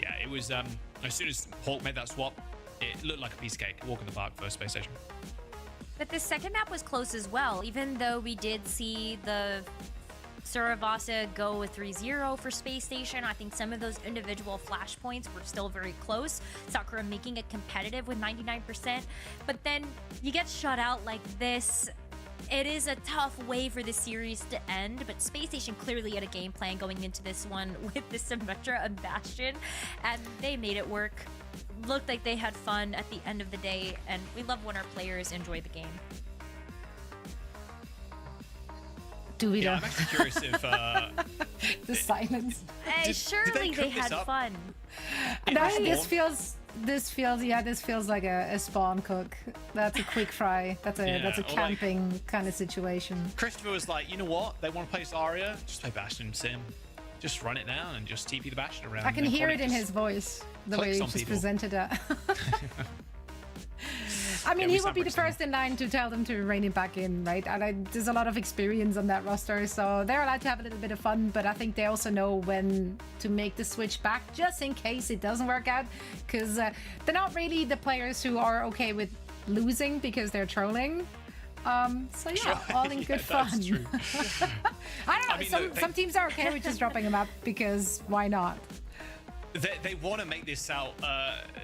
yeah, it was, as soon as Hawk made that swap, it looked like a piece of cake. Walk in the park for Spacestation. But the second map was close as well, even though we did see the Suravasa go with 3-0 for Spacestation. I think some of those individual flashpoints were still very close. Sakura making it competitive with 99%. But then you get shut out like this. It is a tough way for the series to end, but Spacestation clearly had a game plan going into this one with the Symmetra and Bastion, and they made it work. Looked like they had fun at the end of the day, and we love when our players enjoy the game. Yeah, I'm actually curious if the silence. Surely they had fun. No, this feels like a spawn cook. That's a quick fry. That's a camping kind of situation. Christopher was like, you know what? They want to play Zarya, just play Bastion Sim. Just run it down and just TP the Bastion around. I can hear it in his voice, the way he just presented it. I mean, he would be the first in line to tell them to rein it back in, right? And there's a lot of experience on that roster, so they're allowed to have a little bit of fun, but I think they also know when to make the switch back, just in case it doesn't work out, because they're not really the players who are okay with losing because they're trolling. So yeah, all in good fun. I don't know, I mean, some teams are okay with just dropping them up, because why not? They want to make this out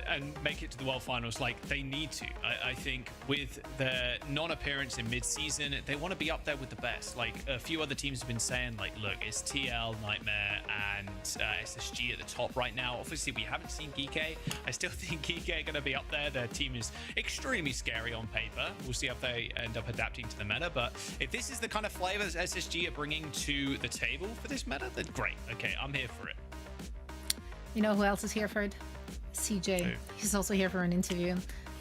and make it to the World Finals. Like, they need to. I think with the non-appearance in mid-season, they want to be up there with the best. Like, a few other teams have been saying, like, look, it's TL, Nightmare, and SSG at the top right now. Obviously, we haven't seen Geeky. I still think Geeky are going to be up there. Their team is extremely scary on paper. We'll see if they end up adapting to the meta. But if this is the kind of flavor that SSG are bringing to the table for this meta, then great. Okay, I'm here for it. You know who else is here for it? CJ. Hey. He's also here for an interview.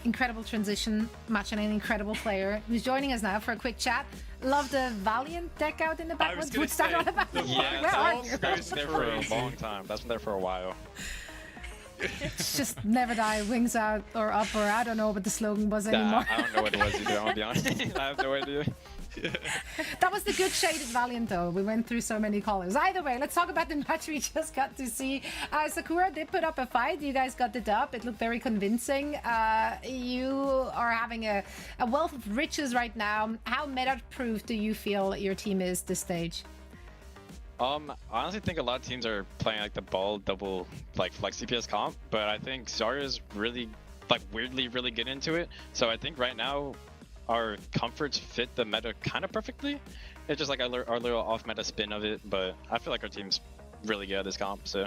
Incredible transition, matching an incredible player who's joining us now for a quick chat. Love the Valiant deck out in the back. What's that all about? Yeah, where are you? That's been there for a long time. That's been there for a while. It's just never die, wings out or up, or I don't know what the slogan was anymore. I don't know what it was either, I'll be honest. I have no idea. That was the good shaded Valiant though. We went through so many colors. Either way, let's talk about the match we just got to see. Sakura did put up a fight. You guys got the dub. It looked very convincing. You are having a wealth of riches right now. How meta-proof do you feel your team is this stage? I honestly think a lot of teams are playing like the ball double like flex CPS comp, but I think Zarya is really like weirdly really good into it. So I think right now our comforts fit the meta kind of perfectly. It's just like our little off meta spin of it, but I feel like our team's really good at this comp. So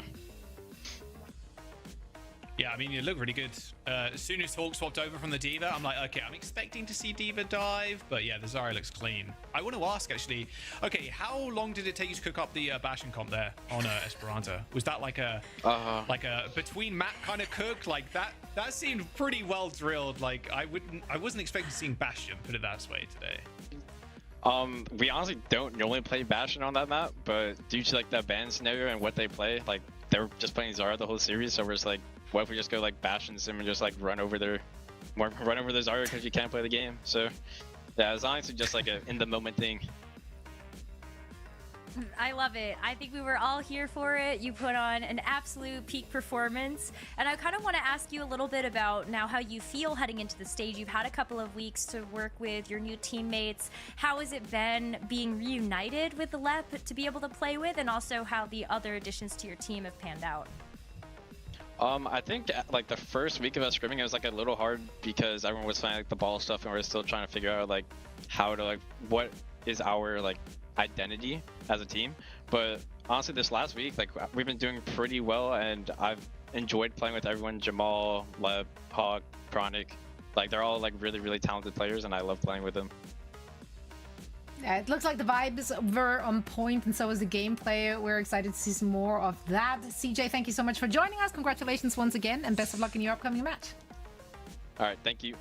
yeah, I mean, you look really good. As soon as Hawk swapped over from the D.Va, I'm like, okay, I'm expecting to see D.Va dive, but yeah, the Zarya looks clean. I want to ask, actually, okay, how long did it take you to cook up the Bastion comp there on Esperanto? Was that like a between map kind of cook? Like that seemed pretty well drilled. Like I wasn't expecting seeing Bastion, put it that way today. We honestly don't normally play Bastion on that map, but due to like the ban scenario and what they play, like they're just playing Zarya the whole series, so we're just like, what if we just go like Bastion Sim and just like run over their Zarya because you can't play the game? So yeah, it's honestly just like a in the moment thing. I love it. I think we were all here for it. You put on an absolute peak performance. And I kind of want to ask you a little bit about now how you feel heading into the stage. You've had a couple of weeks to work with your new teammates. How has it been being reunited with the LEP to be able to play with, and also how the other additions to your team have panned out? I think like the first week of us scrimming, it was like a little hard because everyone was playing like the ball stuff, and we're still trying to figure out like how to like what is our like identity as a team. But honestly, this last week, like we've been doing pretty well, and I've enjoyed playing with everyone. Jamal, Leb, Hawk, Pronic, like they're all like really talented players, and I love playing with them. It looks like the vibes were on point, and so was the gameplay. We're excited to see some more of that. CJ, thank you so much for joining us. Congratulations once again, and best of luck in your upcoming match. All right, thank you.